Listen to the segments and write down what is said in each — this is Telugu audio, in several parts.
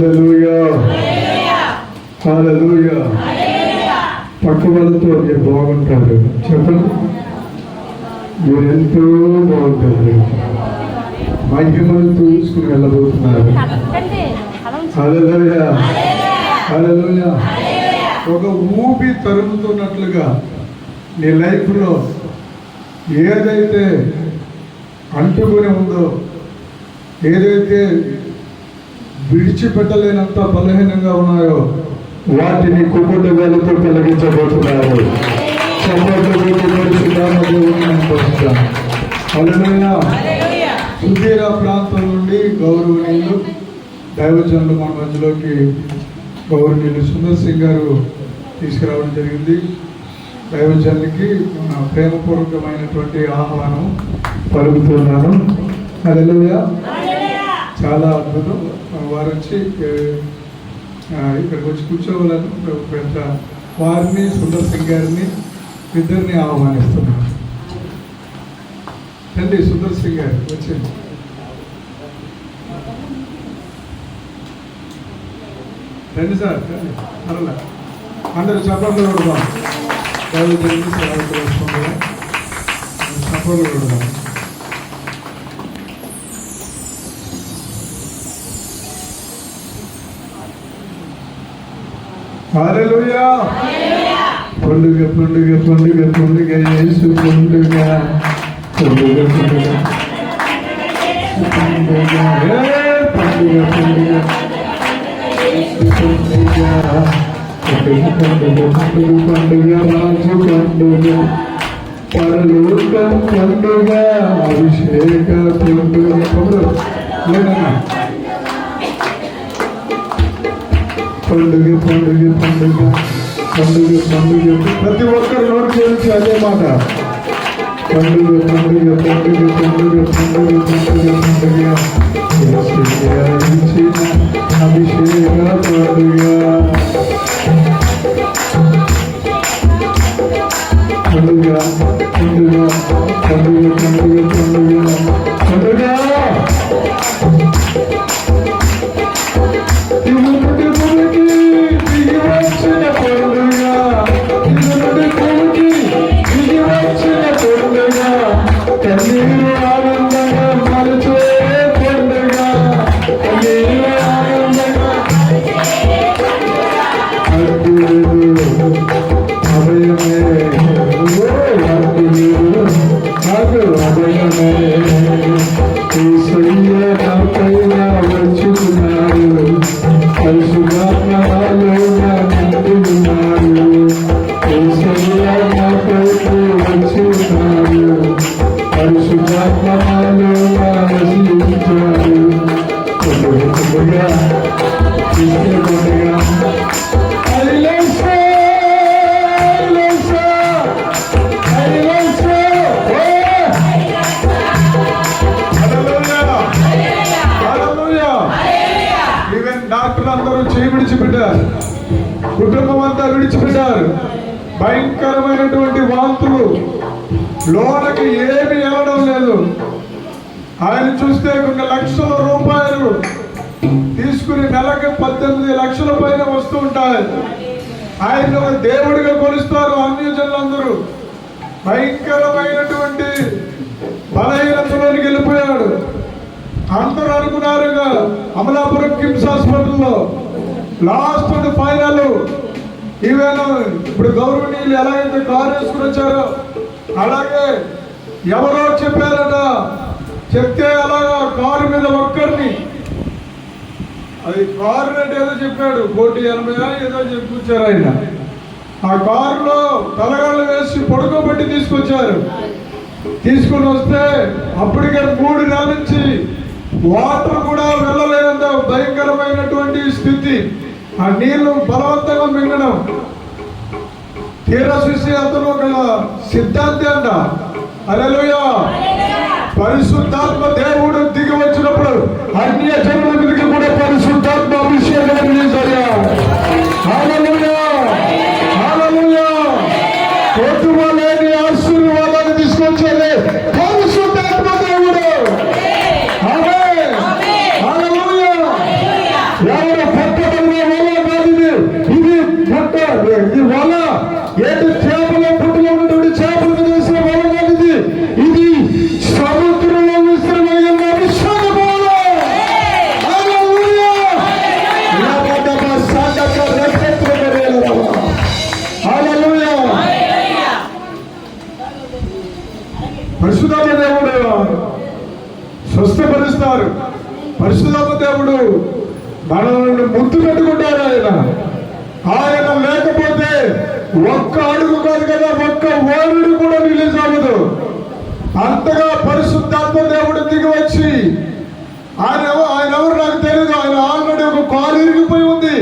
హల్లెలూయా, హల్లెలూయా. పక్క వాళ్ళతో మీరు బాగుంటారు, చెప్పండి. మీరు ఎంతో బాగుంటారు, మహిమను చూసుకుని వెళ్ళబోతున్నారు. హల్లెలూయా, హల్లెలూయా. ఒక ఊపి తరుముతున్నట్లుగా నీ లైఫ్లో ఏదైతే అంటుకొని ఉందో, ఏదైతే విడిచిపెట్టలేనంత బలహీనంగా ఉన్నాయో వాటిని కుటుంబ వేలతో తొలగించబోతున్నారు. సుదీర ప్రాంతం నుండి గౌరవనీయులు దైవజనులు మన మధ్యలోకి గౌరవనీయులు సుందర్ సింగ్ గారు తీసుకురావడం జరిగింది. దైవజనులకి ప్రేమపూర్వకమైనటువంటి ఆహ్వానం పలుకుతున్నాను. హల్లెలూయా. చాలా అద్భుతం. వారు వచ్చి ఇక్కడికి వచ్చి కూర్చోవాలని పెద్ద వారిని సుందర్ సింగ్ గారిని ఇద్దరిని ఆహ్వానిస్తున్నాను. రండి సుందర్ సింగ్ గారు వచ్చింది. రండి సార్, అలా అందరూ చప్పట్లు కొడదాం. చప్పట్లు కొడదాం. హల్లెలూయా. పండుగ పండుగ పండుగ పండుగ యేసు పండుగ పండుగ పండుగ పండుగ పండుగ పండుగ పండుగ పండుగ పండుగ పండుగ రాజు పండుగ పరలోకం పండుగ అభిషేక పండుగ లేదన్నా పండుగ పండుగ పండుగ పండుగ పండుగ. ప్రతి ఒక్కరు నోట్ చేయించి అదే మాట. పండుగ పండుగ పండుగ పండుగ పండుగ పండుగ పండుగ ఇచ్చిన అభిషేక పండుగ పండుగ పండుగ పండుగ పండుగ పండుగ పండుగ. డాక్టర్లందరూ చేయి విడిచిపెట్టారు, కుటుంబం అంతా విడిచిపెట్టారు. భయంకరమైనటువంటి వాంతులు, లోనకి ఏమి వెళ్ళడం లేదు. ఆయన చూస్తే కొన్ని లక్షల రూపాయలు తీసుకుని నెలకి 18 లక్షల పైన వస్తూ ఉంటాయి. ఆయన దేవుడిగా కొలుస్తారు అన్యజనులందరూ. భయంకరమైనటువంటి బలహీనతలోనికి వెళ్ళిపోయాడు. అందరూ అనుకున్నారుగా అమలాపురం కిమ్స్ హాస్పిటల్లో లాస్ట్ అండ్ ఫైనల్. ఈవెన్ ఇప్పుడు గౌరవనీయులు ఎలాగైతే కారు వేసుకుని వచ్చారో అలాగే ఎవరో చెప్పారట, చెప్తే అలాగా కారు మీద ఒక్కరిని, అది కారు రేట్ ఏదో చెప్పాడు, 1,80,000 ఏదో చెప్పుకొచ్చారు ఆయన. ఆ కారులో తలగాళ్ళు వేసి పడుకోబెట్టి తీసుకొచ్చారు. తీసుకుని వస్తే అప్పటికే 3 నెలల నుంచి వాటర్ కూడా వెళ్ళలేనంత భయంకరమైనటువంటి స్థితి. ఆ నీళ్లు బలవంతంగా మింగడం. తీరా చూసి అతను ఒక సిద్ధాంతి అంట. హల్లెలూయా. పరిశుద్ధాత్మ దేవుడు దిగి వచ్చినప్పుడు అన్య జనుల మీదకి కూడా పరిశుద్ధాత్మ అభిషేకం చేశారు. హల్లెలూయా, హల్లెలూయా. కొట్టువలేని ఆశీర్వాదాన్ని తీసుకొచ్చేది పరిశుద్ధాత్మ దేవుడు. ఆమేన్, హల్లెలూయా. ఎవరు ఏంటి చేపల పుట్టులో ఉన్నటువంటి చేపల మీద వేసిన వల కాదు ఇది. ఇది సముద్రంలో విశ్రమైన అభిషేక బోధ. హల్లెలూయా. హల్లెలూయా. పరిశుద్ధాత్మ దేవుడు స్వస్థపరుస్తారు. పరిశుద్ధాత్మ దేవుడు మనల్ని ముద్దు పెట్టుకుంటారు. ఆయన లేకపోతే ఒక్క అడుగు కాదు కదా, ఒక్క ఓరుడు కూడా రిలీజ్ అవ్వదు. అంతగా పరిశుద్ధాత్మ దేవుడు దిగి వచ్చి ఆయన ఎవరు నాకు తెలియదు. ఆయన ఆల్రెడీ ఒక కాలు ఇరిగిపోయి ఉంది.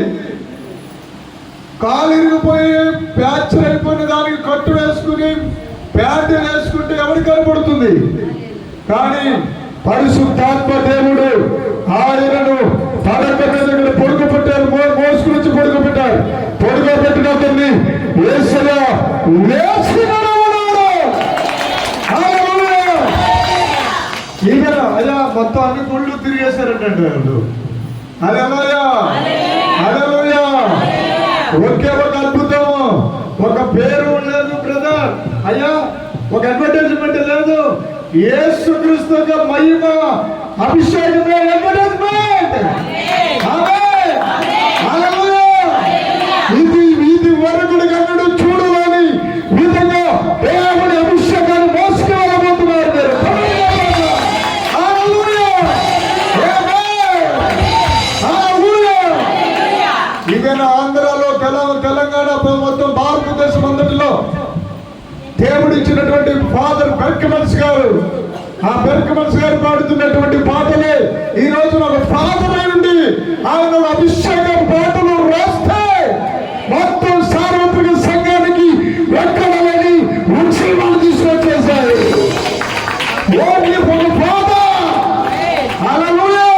కాలు ఇరిగిపోయి ప్యాచర్ అయిపోయిన దానికి కట్టు వేసుకుని ప్యాంటు వేసుకుంటే ఎవరికి కనపడుతుంది? కానీ పరిశుద్ధాత్మ దేవుడు ఆయనను పడక మీద పొడుగు పెట్టారు, మోసుకుని పొడుగు పెట్టారు. పొడుగు పెట్టిన అతన్ని యేసయ్య ఈయన అయ్యా మొత్తం అన్ని గుళ్ళు తిరిగేశారంటే హల్లెలూయా. హల్లెలూయా. ఒకే ఒక అద్భుతం, ఒక పేరు లేదు బ్రదర్. అయ్యా ఒక అడ్వర్టైజ్మెంట్ లేదు. యేసుక్రీస్తు యొక్క మహిమ అభిషేకమే అడ్వర్టైజ్మెంట్. ఇది వరకు కన్నడు చూడని విధంగా దేవుడి అభిషేకాన్ని మోసుకు వెళ్ళబోతున్నారు మీరు. ఇదేనా ఆంధ్రాలో తెలంగాణ మొత్తం భారతదేశం అంతటిలో దేవుడు ఇచ్చినటువంటి ఫాదర్ బెర్కమన్స్ గారు, ఆ బెర్కమన్స్ గారు పాడుతున్నటువంటి పాటలే ఈ రోజున ఒక ఫాదర్ నుండి ఆయన అభిషేకం పాటలు రాస్తే మొత్తం సార్వత్రిక సంఘానికి ఎక్కడలేని ఉత్సవాలు తీసుకొచ్చేశారు. ఓన్లీ ఒక ఫాదర్. హల్లెలూయా.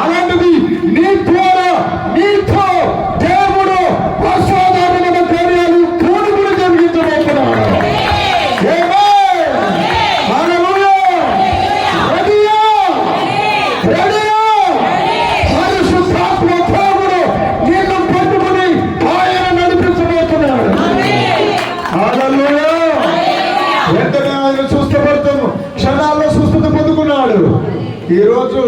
అలాంటిది నీ ద్వారా నీతో దేవుడు అసాధారణమైన కార్యాలు కోరుకుని జరిగించబోతున్నాడు. వెంటనే ఆయన స్వస్థపడతాము, క్షణాల్లో స్వస్థత పొందుకున్నాడు. ఈరోజు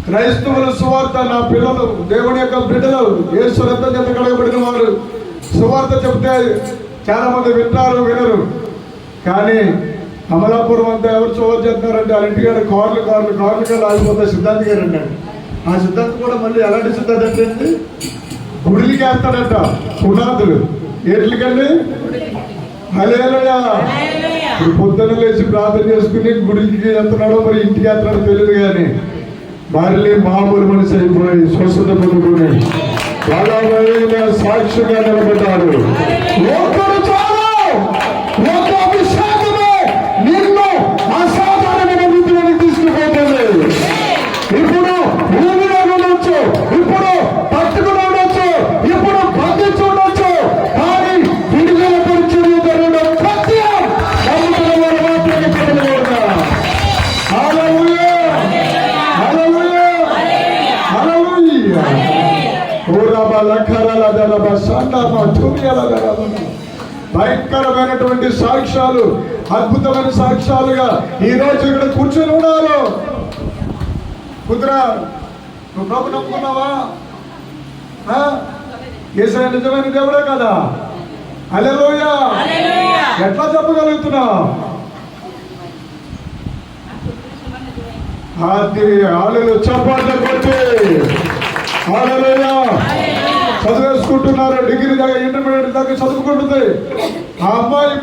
క్రైస్తవుల సువార్త, నా పిల్లలు దేవుని యొక్క బిడ్డలు యేసు రక్తం చేత కడగబడిన వారు సువార్త చెప్తే చాలా మంది వింటారు, వినరు. కానీ అమలాపురం అంతా ఎవరు సువార్త చేస్తున్నారంటే వాళ్ళ ఇంటికాడ కార్లు ఆగిపోతాయి. సిద్ధాంత్ గారు అన్నాడు. ఆ సిద్ధాంత్ కూడా మళ్ళీ ఎలాంటి సిద్ధాంత్ అంటే గుడికి వేస్తాడట పునాదులు. ఎట్లకండి? హల్లెలూయా. పొద్దున లేచి ప్రార్థన చేసుకుని గుడికి వెళ్తున్నాడో మరి ఇంటికి వెళ్తున్నాడో తెలియదు. కానీ భార్య మామూలు మనిషి అయిపోయి స్వస్థత పొందుకుని బలమైన సాక్షిగా నిలబడ్డాడు. నిన్ను అసాధారణమైన వృద్ధిలోకి తీసుకుపోతుంది. ఇప్పుడు భూమిలో ఉండొచ్చు, ఇప్పుడు పట్టుకుని ఉండొచ్చు, ఇప్పుడు బంధించి ఉండొచ్చు. కానీ విడుదల పరిచయం జరగడం సత్యం. నమ్ముతున్న వారు మాత్రమే పొందగలుగుతారు. హల్లెలూయా. హల్లెలూయా. హల్లెలూయా. ఓరాబా లఖరాల దరబా సందామా తుమియాల దరబా. భయంకరమైనటువంటి సాక్ష్యాలు, అద్భుతమైన సాక్ష్యాలుగా ఈ రోజు ఇక్కడ కూర్చొని ఉన్నారు. కుదురా, నువ్వు ప్రభు నమ్ముకున్నావా? యేసయ్య నిజమైన దేవుడే కదా. హల్లెలూయా. ఎట్లా చెప్పగలుగుతున్నావు? ఆళ్ళు చపాట్లు కొట్టి హల్లెలూయా చదివేసుకుంటున్నారు. డిగ్రీ దాకా, ఇంటర్మీడియట్ దాకా చదువుకుంటుంది. ఆ అమ్మాయి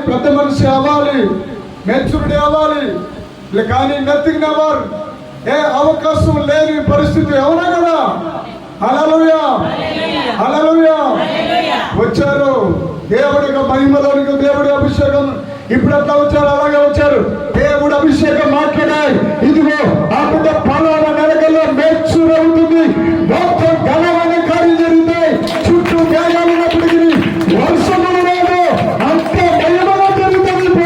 పెద్ద మనిషి అవ్వాలి, మెచ్యూరిటీ అవ్వాలి. కానీ నథింగ్ నెవర్, ఏ అవకాశం లేని పరిస్థితి. అవునా కదా? హల్లెలూయా. హల్లెలూయా. వచ్చారు దేవుడి మహిమలోనికి, దేవుడి అభిషేకం. ఇప్పుడు ఎట్లా వచ్చారు? అలాగే వచ్చారు. దేవుడి అభిషేకం మాట్లాడాయి. ఇదిగో ఆ బిడ్డ పలానా నెలకల్లో మెచ్యూర్ అవుతుంది. మొత్తం ఘనమైన కార్యం జరుగుతాయి. చుట్టూ మేఘాలు ఉన్నప్పటికీ వర్షములు లేదు, అంతే మహిమలో జరుగుతుంది.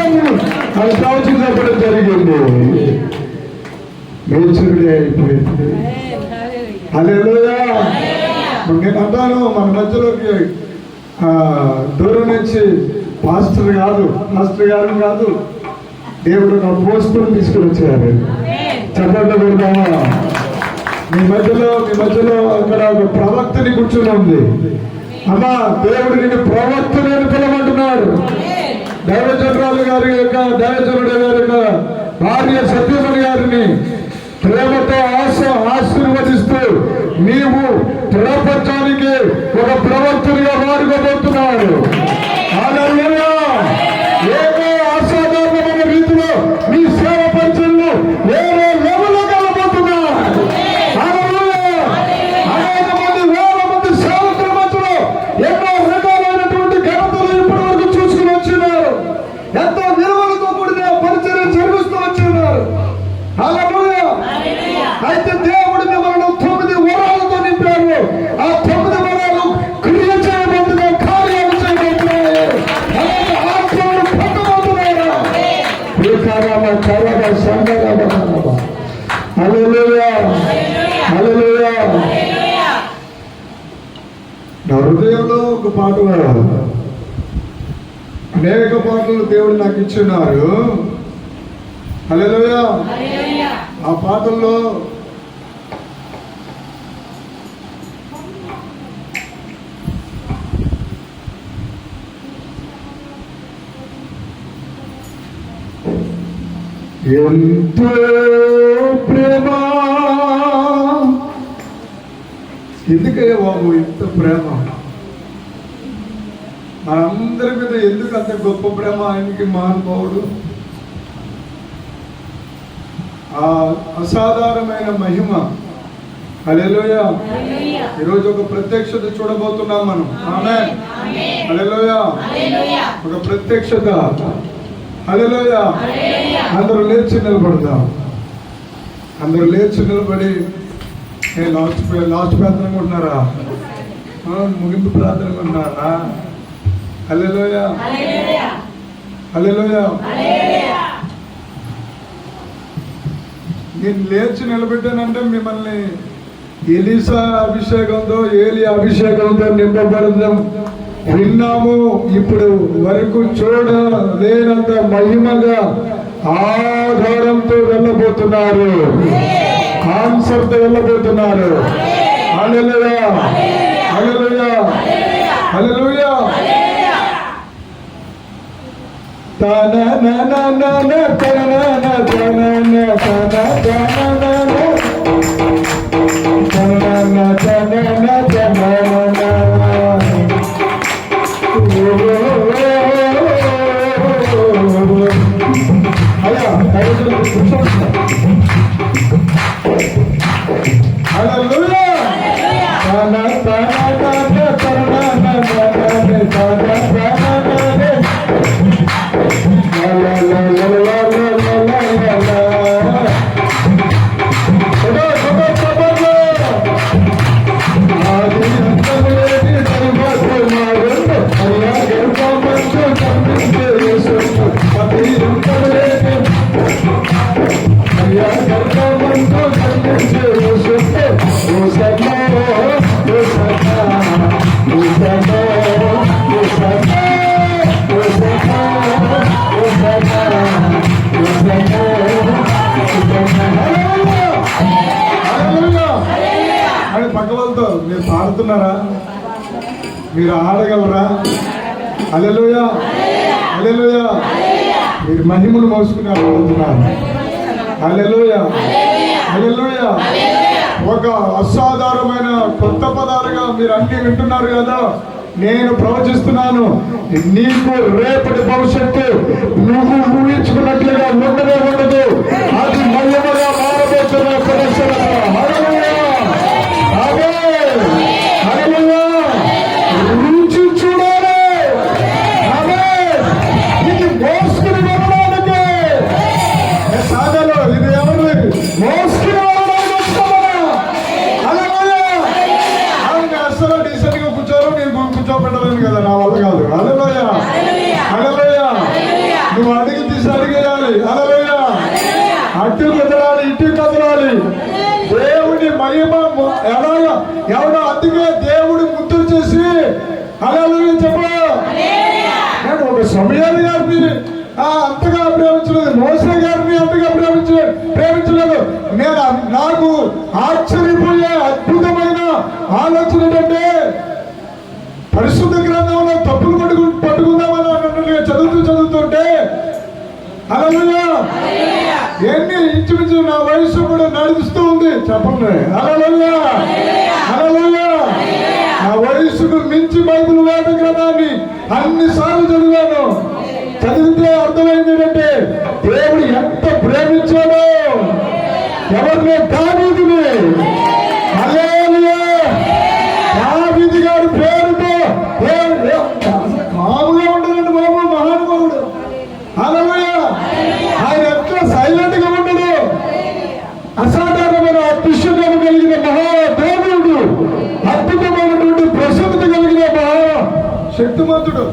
అది ప్రవచించబడి జరిగింది. మెచ్యూరిటీ అయిపోయింది. హల్లెలూయా. నేను అంటాను, మన మధ్యలోకి దూరం నుంచి పాస్టర్ గారు కాదు, దేవుడు నా పోస్టులు తీసుకుని వచ్చారు. చెప్పండి పెడదామా? మీ మధ్యలో అక్కడ ఒక ప్రవక్తని కూర్చుని ఉంది. అమ్మా, దేవుడు నిన్ను ప్రవక్తని పిలవమంటున్నాడు. దైవజనుడు గారి యొక్క భార్య సత్యమణి గారిని ప్రేమతో ఆశీర్వదిస్తూ నీవు ప్రపంచానికి ఒక ప్రవక్తనిగా మారుకోబోతున్నాడు. ఏదో అసాధారణమైన రీతిలో నీ సేవ పరిచయంలో ఏదో లెవెల్లోకి వెళ్ళబోతున్నాడు. అనేక మంది వేల మంది సేవకుల మధ్యలో ఎన్నో రకాలైనటువంటి ఘనతలు ఇప్పటి వరకు చూసుకుని వచ్చినారు. ఎంతో విలువలతో కూడిన పరిచయం జరిగిస్తూ వచ్చినారు. అయితే దేవుడు మిమ్మల్ని 9 వరాలతో నింపారు. ఆ 9 వరాలు క్రియ చేయబోతున్నా, కార్యాలు చేయబోతున్నాయి. ఆత్మను పొందబోతున్నారా? నా హృదయంలో ఒక పాట, అనేక పాటలు దేవుడు నాకు ఇచ్చినారు. హల్లెలూయా. ఆ పాటల్లో ఎంతో ప్రేమ, ఎందుకయ్యా బాబు ఇంత ప్రేమ? మనందరి మీద ఎందుకు అంత గొప్ప ప్రేమ ఆయనకి? మహానుభావుడు ఆ అసాధారణమైన మహిమ. హల్లెలూయా. ఈరోజు ఒక ప్రత్యక్షత చూడబోతున్నాం మనం. ఆమేన్. హల్లెలూయా. ఒక ప్రత్యక్షత. హల్లెలూయా. అందరూ లేచి నిలబడదాం. అందరూ లేచి నిలబడి లాస్ట్ ప్రార్థన కొంటున్నారా? ముగింపు ప్రార్థన కొంటున్నారా? హల్లెలూయా. హల్లెలూయా. నేను లేచి నిలబెట్టానంటే మిమ్మల్ని ఎలీసా అభిషేకంతో, ఏలి అభిషేకంతో నింపబడదాం విన్నాము. ఇప్పుడు వరకు చూడలేనంత మహిమగా ఆధారంతో వెళ్ళబోతున్నారు, ఆన్సర్తో వెళ్ళబోతున్నారు. హల్లెలూయా. హల్లెలూయా. హల్లెలూయా. పక్కలతో మీరు పాడుతున్నారా? మీరు ఆడగలరా? హల్లెలూయా. హల్లెలూయా. మీరు మహిమను మోసుకుని ఆడుతున్నారు. హల్లెలూయా. హల్లెలూయా. ఒక అసాధారణమైన కొత్త పదాలుగా మీరు అన్ని వింటున్నారు కదా. నేను ప్రవచిస్తున్నాను, నీకు రేపటి భవిష్యత్తు నువ్వు ఊహించుకున్నట్లుగా ఉండనే ఉండదు. అది మహిమగా మారబోతున్న ప్రదర్శన. రుచి చూడాలి. ఇది మోసుకుని వెళ్ళడానికి సాధలో ఇది ఎవరు మోసుకుని అసలు డీసెంట్ గా కూర్చోరు. నేను కూర్చోబెట్టలేను కదా, నా వల్ల కాదు. హల్లెలూయా. హల్లెలూయా. నువ్వు అడిగి తీసి అడిగేయాలి. హల్లెలూయా. అటు కదలాలి, ఇటు కదలాలి. దేవుని మహిమ ఎలాగా ఎవడో అందుకే దేవుడు ముద్దులు చేసి హల్లెలూయా చెప్పు. నేను ఒక సమయాన్ని గారిని అంతగా ప్రేమించలేదు, మోసే గారిని అంతగా ప్రేమించలేదు. నేను నాకు ఆశ్చర్యపోయే అద్భుతమైన ఆలోచన ఏంటంటే పరిశుద్ధ గ్రంథంలో తప్పులు పట్టుకుందామని అన్నట్టుగా చదువుతుంటే హల్లెలూయా ఎన్ని ఇంచుమించు నా వయసు కూడా నడుస్తూ ఉంది. చెప్పండి హల్లెలూయా హల్లెలూయా. నా వయసుకు మించి బైబిల్ వేద గ్రంథాన్ని అన్నిసార్లు చదివాను. చదివితే అర్థమైంది ఏంటంటే దేవుడు ఎంత ప్రేమించాడో ఎవరిని దావీదుని. హల్లెలూయా. దావీదు గారి పేరుతో మామూలుగా ఉండడండి బాబు, మహానుభావుడు. హల్లెలూయా. ఆయన ఎట్లా సైలెంట్ గా ఉండడు, అసాధారణమైన అదృశ్యం కలిగిన మహాదేవుడు, అద్భుతమైనటువంటి ప్రసన్నత కలిగిన మహా శక్తిమంతుడు.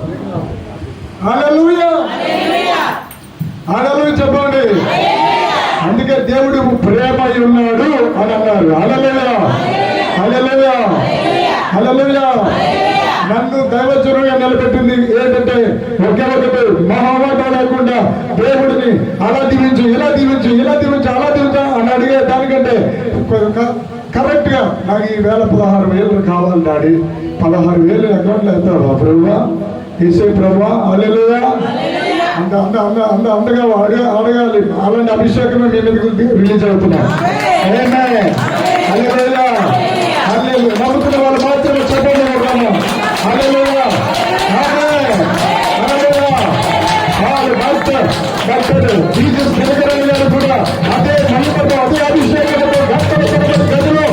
హల్లెలూయా హల్లెలూయా చెప్పండి. అందుకే దేవుడు ప్రేమ ఉన్నాడు అని అన్నారు. హల్లెలూయా హల్లెలూయా హల్లెలూయా. నన్ను దైవజనుడిగా నిలబెట్టింది ఏంటంటే ఒకే ఒకటి, మహామాట లేకుండా దేవుడిని అలా దీవించు, ఇలా దీవించు, ఇలా దీవించు, అలా దీవించా అని అడిగే దానికంటే కరెక్ట్ గా నాకు ఈ 16,000 కావాలి డాడీ, 16,000 అకౌంట్లో వేస్తావా ప్రభువా, ఈసే ప్రభువా. హల్లెలూయా. అంతగా అడగాలి. అలాంటి అభిషేకమే మీ మీద రిలీజ్ అవుతున్నాయి. హల్లెలూయా హల్లెలూయా. నమ్ముతున్న వాళ్ళు మాత్రమే చెప్పండి. హల్లెలూయా హల్లెలూయా. జీసస్ దినకరణ గారు కూడా అదే మహిమతో అదే అభిషేకంతో గదిలో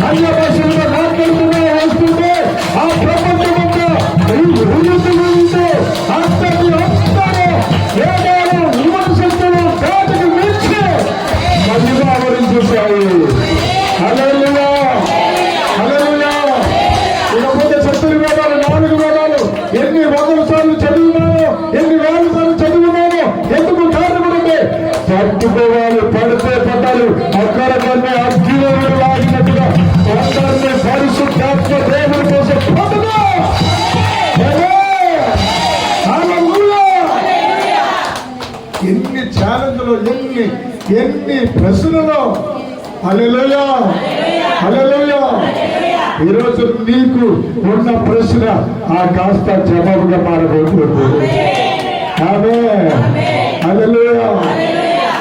అన్య భాషలతో మాట్లాడుతున్నా వస్తుంటే ఆ ప్రపంచమంతా రుజుతుంటే అంతటి వస్తాను వేదాలు విమర్శించడం దాటికి మించి మహిమ ఆవరించేశాయి. హల్లెలూయా హల్లెలూయా. ఇకపోతే సత్తులు వేదాలు 4 వేదాలు ఎన్ని వందల సార్లు చదివినాను, ఎన్ని వేల సార్లు చదివినాను. ఎందుకు కారణమంటే పట్టుకోవాలి, పడితే పట్టాలి. అక్కడ కన్నా అగ్గిలోకి లాగినట్టుగా అందరినీ పరిశుద్ధాత్మ దేవుడి కోసం పట్టుకో. ఎన్ని ఛాలెంజ్లు, ఎన్ని ప్రశ్నలు. హల్లెలూయా హల్లెలూయా. ఈరోజు నీకు ఉన్న ప్రశ్న ఆ కాస్త జవాబుగా మారబోతుంది. ఆమేన్ హల్లెలూయా.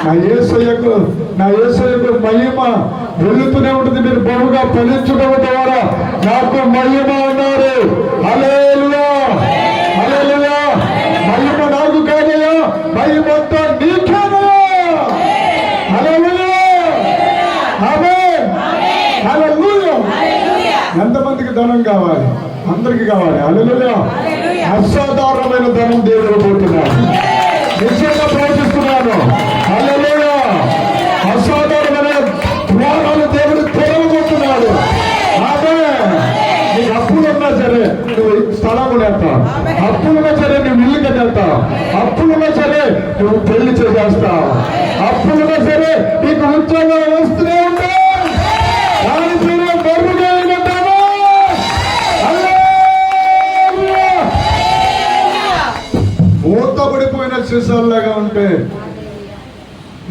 నా యేసయ్యకు మహిమ వెళుతూనే ఉంటుంది. మీరు బహుగా ఫలించడం ద్వారా నాకు మహిమ అన్నారు. హల్లెలూయా హల్లెలూయా. మహిమ నాకు కాదయా, మహిమంతా నీకేనయా. హల్లెలూయా ఆమేన్ హల్లెలూయా. ఎంతమందికి ధనం కావాలి? అందరికి కావాలి. హల్లెలూయా. అసాధారణమైన ధనం దేవుడు పోతున్నాడు. నిజంగా ప్రవచిస్తున్నాను. హల్లెలూయా. అసాధారణమైన ద్వారాలు దేవుడు తెరవబోతున్నాడు. నీకు అప్పులున్నా సరే నువ్వు స్థలం కొనేస్తావు, అప్పులున్నా సరే నువ్వు ఇల్లు కట్టేస్తావు, అప్పులున్నా సరే నువ్వు పెళ్లి చేసేస్తావు, అప్పులున్నా సరే నీకు ఉద్యోగం వస్తూనే ఉంటావు. దాని పేరు బరువుగా ఉంటాను. మూతపడిపోయిన సీసాల్లాగా ఉంటే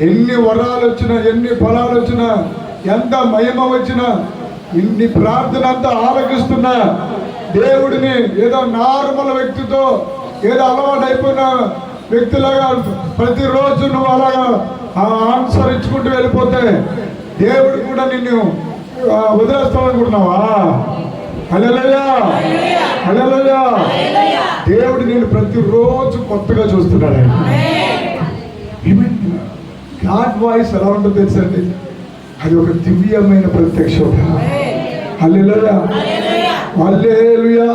ఎన్ని వరాలు వచ్చినా, ఎన్ని ఫలాలు వచ్చినా, ఎంత మహిమ వచ్చినా, ఇన్ని ప్రార్థన అంతా ఆలకిస్తున్నా దేవుడిని ఏదో నార్మల్ వ్యక్తితో ఏదో అలవాటు అయిపోయిన వ్యక్తిలాగా ప్రతిరోజు నువ్వు అలాగా ఆన్సర్ ఇచ్చుకుంటూ వెళ్ళిపోతే దేవుడు కూడా నిన్ను వదిలేస్తామనుకుంటున్నావా? హల్లెలూయా హల్లెలూయా. దేవుడు నేను ప్రతిరోజు కొత్తగా చూస్తున్నాడు. గాడ్ వాయిస్ ఎలా ఉంటుందో తెలుసండి, అది ఒక దివ్యమైన ప్రత్యక్షత. హల్లెలూయా హల్లెలూయా.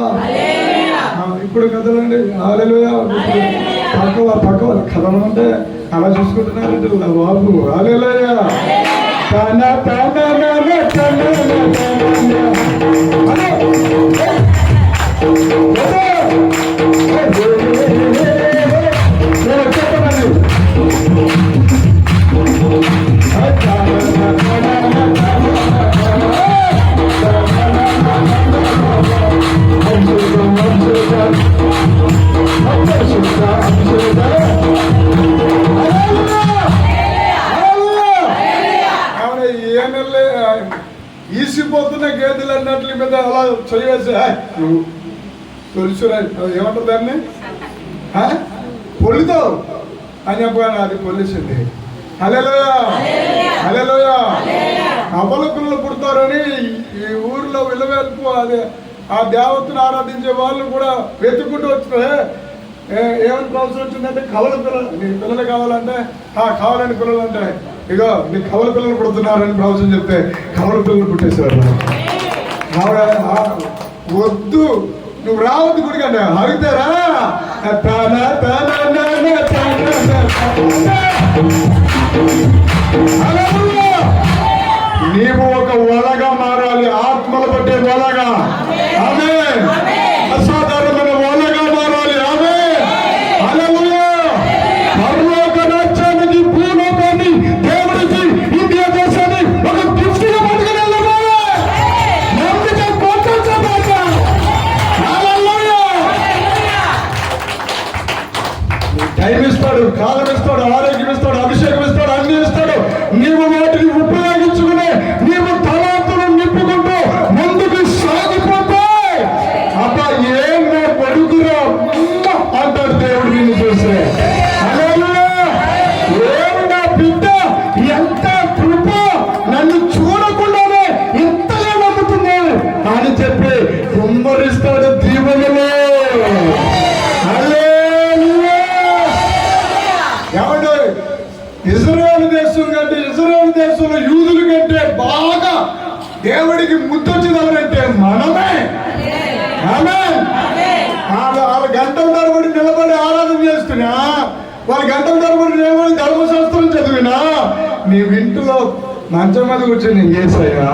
ఇప్పుడు కదలండి. హల్లెలూయా. పక్క కదలంటే అలా చూసుకుంటున్నారండి బాబు. హల్లెలూయా. చెప్పండి. ఈసిపోతున్న గేదెలు అన్నట్ల మీద అలా చేయవేసి నువ్వు తొలిసురా ఏమంటారు దాన్ని పొలితావు అని చెప్పగానే అది పొలిసింది. హల్లెలూయా హల్లెలూయా. అబల పిల్లలు పుడతారని ఈ ఊర్లో విలువెల్పు అదే ఆ దేవతను ఆరాధించే వాళ్ళు కూడా వెతుక్కుంటూ వస్తే ఏమని ప్రవచనం వచ్చిందంటే కవల పిల్లలు, నీకు పిల్లలు కావాలంటే కావాలని పిల్లలు అంటే ఇగో నీకు కవల పిల్లలు పుడుతున్నారని ప్రవచనం చెప్తే కవల పిల్లలు పుట్టేశారు. వద్దు నువ్వు రావద్దు గుడికి అంటే అడుగుతారా నీవు ఒక వలగా మారాలి, ఆత్మలు పట్టే వలగా. ఆమేన్. అసాధారణమైన వలగా మారాలి. ఆమేన్. హల్లెలూయా. పరలోక రాజ్యానికి భూలోకాన్ని దేవుడికి ఇండియా దేశాన్ని ఒక గిఫ్ట్గా పట్టుకుని వెళ్ళాలి. నమ్మితే కొట్టొచ్చమాట. హల్లెలూయా. టైం ఇస్తాడు, కాలం ఇస్తాడు, ఆరోగ్యం ఇస్తాడు, అభిషేకం ఇస్తాడు, అన్ని ఇస్తాడు. నీవు వాటిని ఉపయోగించుకునే నీవు తలాంతులు నింపుకుంటూ ముందుకు సాగిపోతే అబ్బా ఏం నా కొడుకురా అంటాడు దేవుడు నిన్ను చూస్తే. ఏం నా బిడ్డ ఎంత కృప, నన్ను చూడకుండానే ఇంతగా నమ్ముతున్నాను అని చెప్పి కుమ్మరిస్తాడు దీవెనలో. ఏమంటే ఇజ్రాయేల్ దేశం కంటే ఇజ్రాయేల్ దేశంలో యూదుల కంటే బాగా దేవుడికి ముద్దొచ్చింది ఎవరంటే మనమే. ఆమేన్. వాళ్ళ గంటల తరబడి నిలబడి ఆరాధన చేస్తున్నా, వాళ్ళ గంటల తరబడి నిలబడి ధర్మశాస్త్రం చదివినా నీ ఇంటిలో మంచం మీద కూర్చొని యేసయ్యా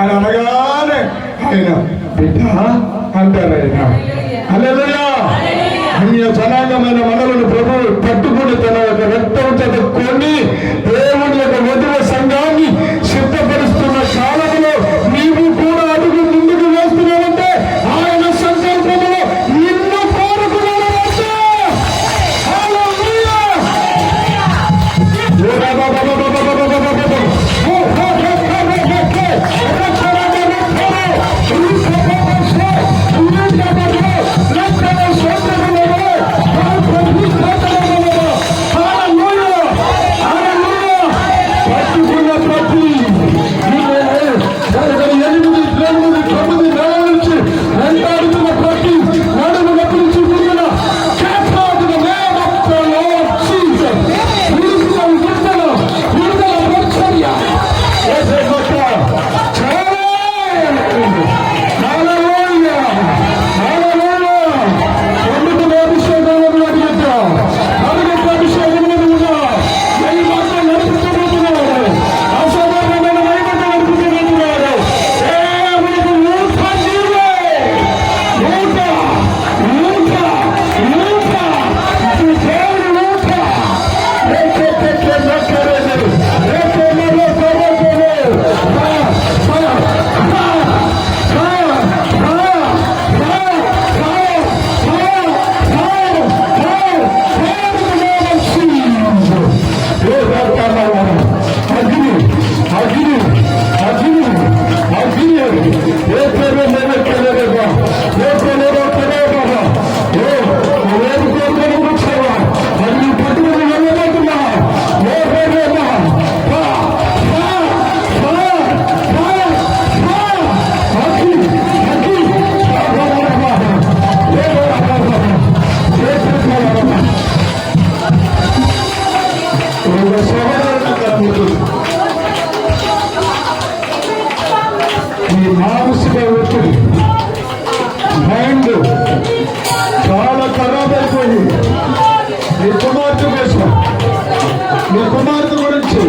అని అనగానే ఆయన బిడ్డ అంటారు. ఆయన హల్లెలూయా. అన్య జనాంగమైన మనలను ప్రభువు పట్టుకుని తన యొక్క రక్తం చేత కొని దేవుని యొక్క వధువ సంఘాన్ని సిద్ధపరుస్తున్న కాలంలో నీవు కూడా అడుగు ముందుకు వేస్తున్నావంటే ఆయన సంకల్పంలో నిన్ను కోరుకున్నాడంటే హల్లెలూయా. ఈ మానసిక ఒత్తిడి మైండ్ చాలా ఖరాబ్ అయిపోయింది. నీ కుమార్తె కోసం, నీ కుమార్తె గురించి,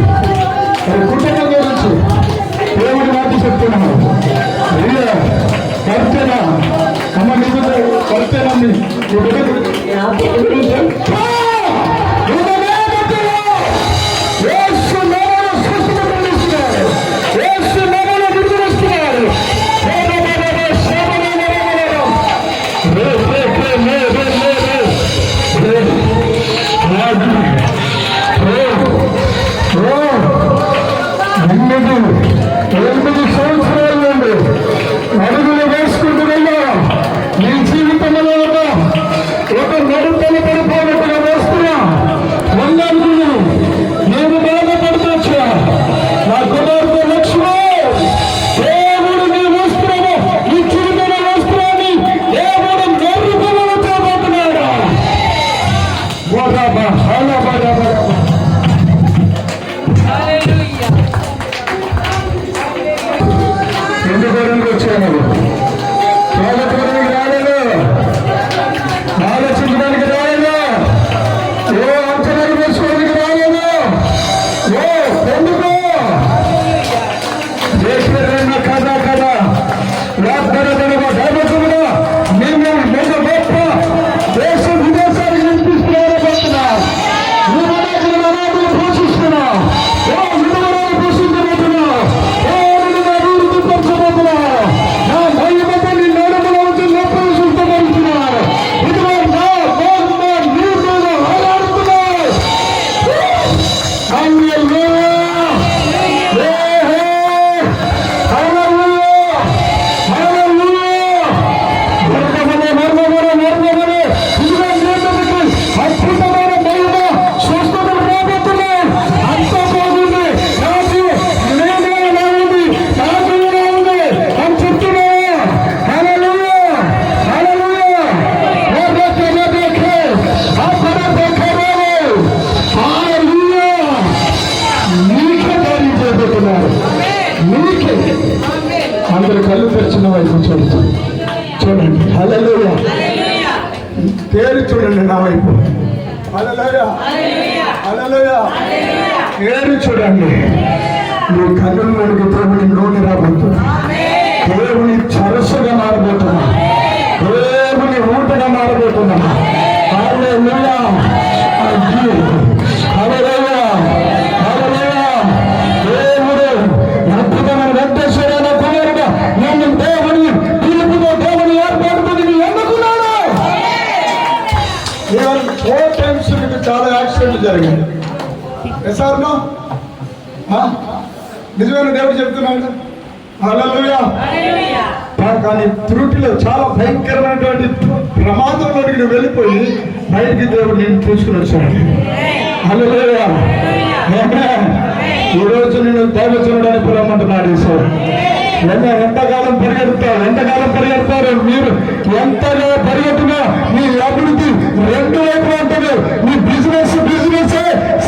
నీ కుటుంబం గురించి దేవుడి మాట చెప్తున్నాను. అయ్యా కర్తెనా అమ్మ నీకు కర్తెనా నీ గురించి ఎనిమిది సంవత్సరాలు అడుగులు వేసుకుంటూ వెళ్ళా. నీ జీవితంలో ఒక నడుతలు పడిపోయినట్టుగా వేస్తున్నా. వందడుగులు నేను బాధపడుతున్నా. నా కుమార్తె లక్ష్మి, దేవుడు నీ వస్త్రము, ఈ చిరుమైన వస్త్రాన్ని దేవుడు మెరుగుదలతో పోతున్నాడు. ఎందుకు వచ్చాను? రాలేదు, ఆలోచించడానికి రాలేదు, అంచనాలు వేసుకోవడానికి రాలేదు. ఎందుకు దేశ కదా కదా దైవకులుగా మేము మొదట గొప్ప దేశ విదేశాలకు వినిపిస్తున్నా. అనాథులు పోషిస్తున్నా, విధవరాలు పోషించబోతున్నా, అభివృద్ధి పరచబోతున్నా. నా మహిమతో నీ నడుములో ఉంచి లోపల శుద్ధపరుస్తున్నారు. అందరు కళ్ళు తెరిచిన వైపు చూడండి. హల్లెలూయా. తేరి చూడండి నా వైపు. హల్లెలూయా, హల్లెలూయా. తేరి చూడండి. నీ కన్నులు నడిగి దేవుని నోటి రాబోతున్నా. దేవుని చరసుగా మారబోతున్నా. దేవుని ఊటగా మారబోతున్నా. హల్లెలూయా, హల్లెలూయా, హల్లెలూయా. దేవుడు అద్భుతమైన వెంకటేశ్వర కుమారుడు నేను దేవుని పిలుపుతో దేవుని ఏర్పాటుతో ఎన్నుకున్నాడు. 4 times మీకు చాలా యాక్సిడెంట్లు జరిగింది. ఎసార్నో నిజమైన దేవుడు చెప్తున్నాడు. హల్లెలూయా. కానీ త్రుటిలో చాలా భయంకరమైనటువంటి ప్రమాదంలోకి నువ్వు వెళ్ళిపోయి బయటికి దేవుడు నేను తీసుకుని వచ్చాడు. హల్లెలూయా. ఈ రోజు నేను దైవజనుడని పిలవమంటున్నాడు ఈసారి. ఎంతకాలం పరిగెడతారు మీరు? ఎంతగా పరిగెట్టినా మీ అభివృద్ధి 2 వైపులు ఉంటుంది. మీ బిజినెస్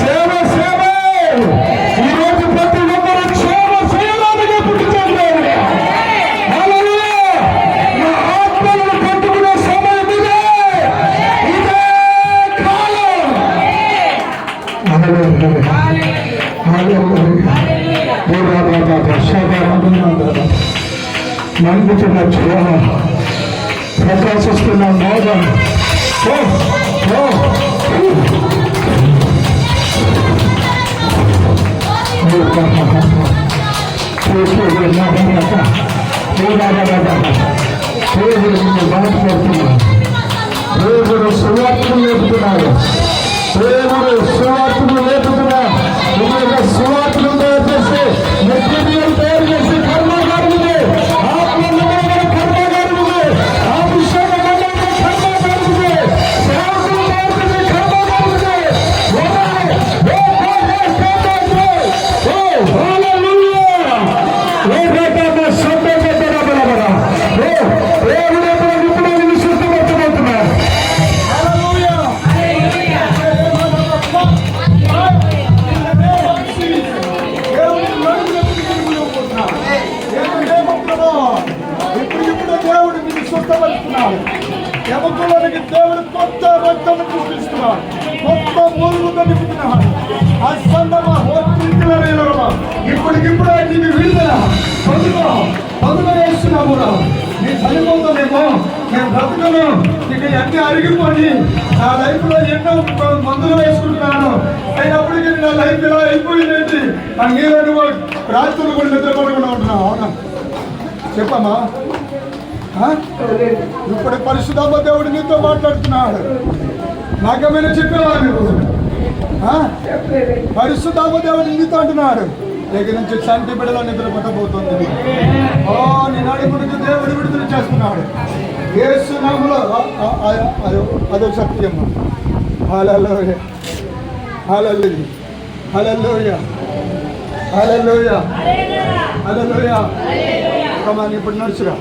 సేవ. ఈ రోజు ప్రతి ఒక్కరు క్షేమ చేయడానికి పుట్టించాడు. నా ఆత్మలను పట్టుకునే సమయం ఇదే కాలం. మండుతున్న జ్వాల, ప్రకాశిస్తున్న మోదం, బాధపడుతున్నారు. దేవుడు సువార్తను లేపుతున్నారు. సువార్తను తయారు చేసి మెటీరియల్ తయారు చేసి కర్మకారులే, కర్మకారులే, అభిషేక కర్మకారులే, సేవకులు తయారు చేసి కర్మకారులే. ఎముకలోనికి దేవుడు కొత్త రక్తము చూపిస్తున్నాడు. కొత్త మూలుగుతో నింపుతున్నాడు. ఇప్పటికిప్పుడు నీకు విడుదల పొందుగా వేస్తున్నాము. నీ చనిపోతానేమో, నేను బ్రతుకను, ఇక అన్ని అరిగిపోయి నా లైఫ్ లో ఎన్నో మందులు వేసుకుంటున్నాను. అయినప్పటికీ నా లైఫ్ ఇలా అయిపోయింది. ఆ నీళ్ళు రాత్రులు కూడా నిద్రపోకుండా ఉంటున్నావు. అవునా చెప్పమ్మా? ఇప్పుడు పరిశుద్ధాత్మ దేవుడు నీతో మాట్లాడుతున్నాడు. నాకేమైనా చెప్పేవా నువ్వు? పరిశుద్ధాత్మ దేవుడు నీతో అంటున్నాడు. దగ్గర నుంచి చంటి బిడ్డలో నిద్ర పట్టబోతుంది. ఓ నినాడి గురించి దేవుడు విడుదల చేస్తున్నాడు. యేసు నామములో అదో సత్యం. హల్లెలూయా హల్లెలూయా హల్లెలూయా హల్లెలూయా హల్లెలూయా. కమాన్ ఇప్పుడు నడుచురా.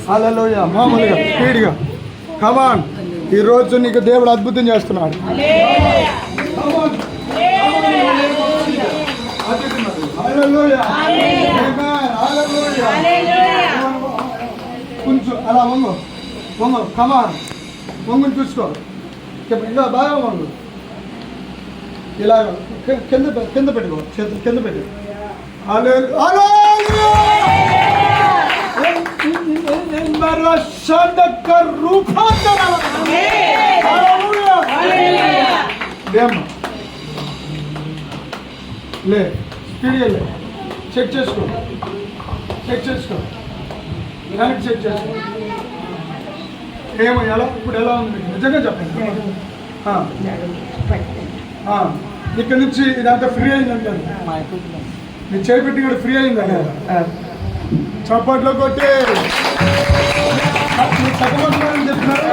హల్లెలూయా. మామూలుగా స్పీడ్గా కమాన్. ఈరోజు నీకు దేవుడు అద్భుతం చేస్తున్నాడు. కొంచెం అలా వంగు వంగు కమాన్. వంగుని చూసుకో. ఇంకా బాగా వంగు. ఇలా కింద పెట్టుకో. చేతులు కింద పెట్టు. లే స్పీడ్గా లే. చెక్ చేసుకో. వెనక్కి చెక్ చేసుకో. ఏమో ఎలా ఇప్పుడు ఎలా ఉంది నిజంగా చెప్పండి. ఇక్కడ నుంచి ఇదంతా ఫ్రీ అయిందంటే నీ చేపెట్టి కూడా ఫ్రీ అయిందండి. చప్పట్లో కొట్టి చెప్తున్నారు.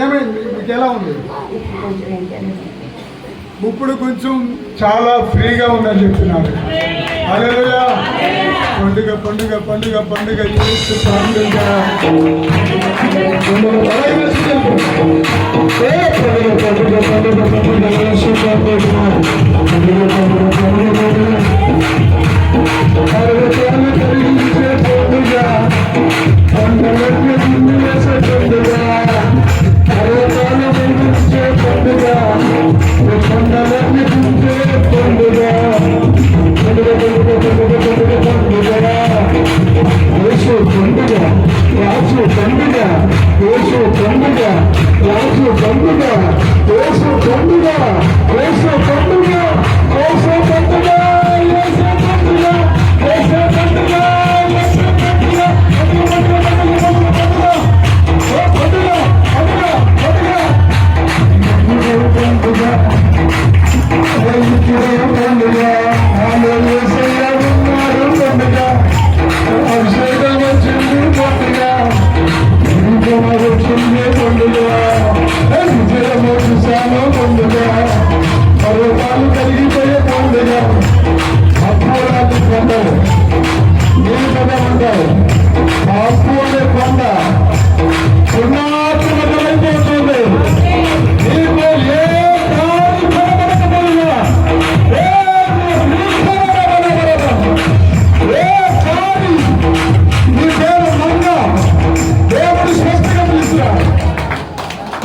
ఏమైంది మీకు ఎలా ఉంది? ఇప్పుడు కొంచెం చాలా ఫ్రీగా ఉందని చెప్తున్నారు. హల్లెలూయా. పండుగ పండుగ పండుగ పండుగ యేసు పండుగ.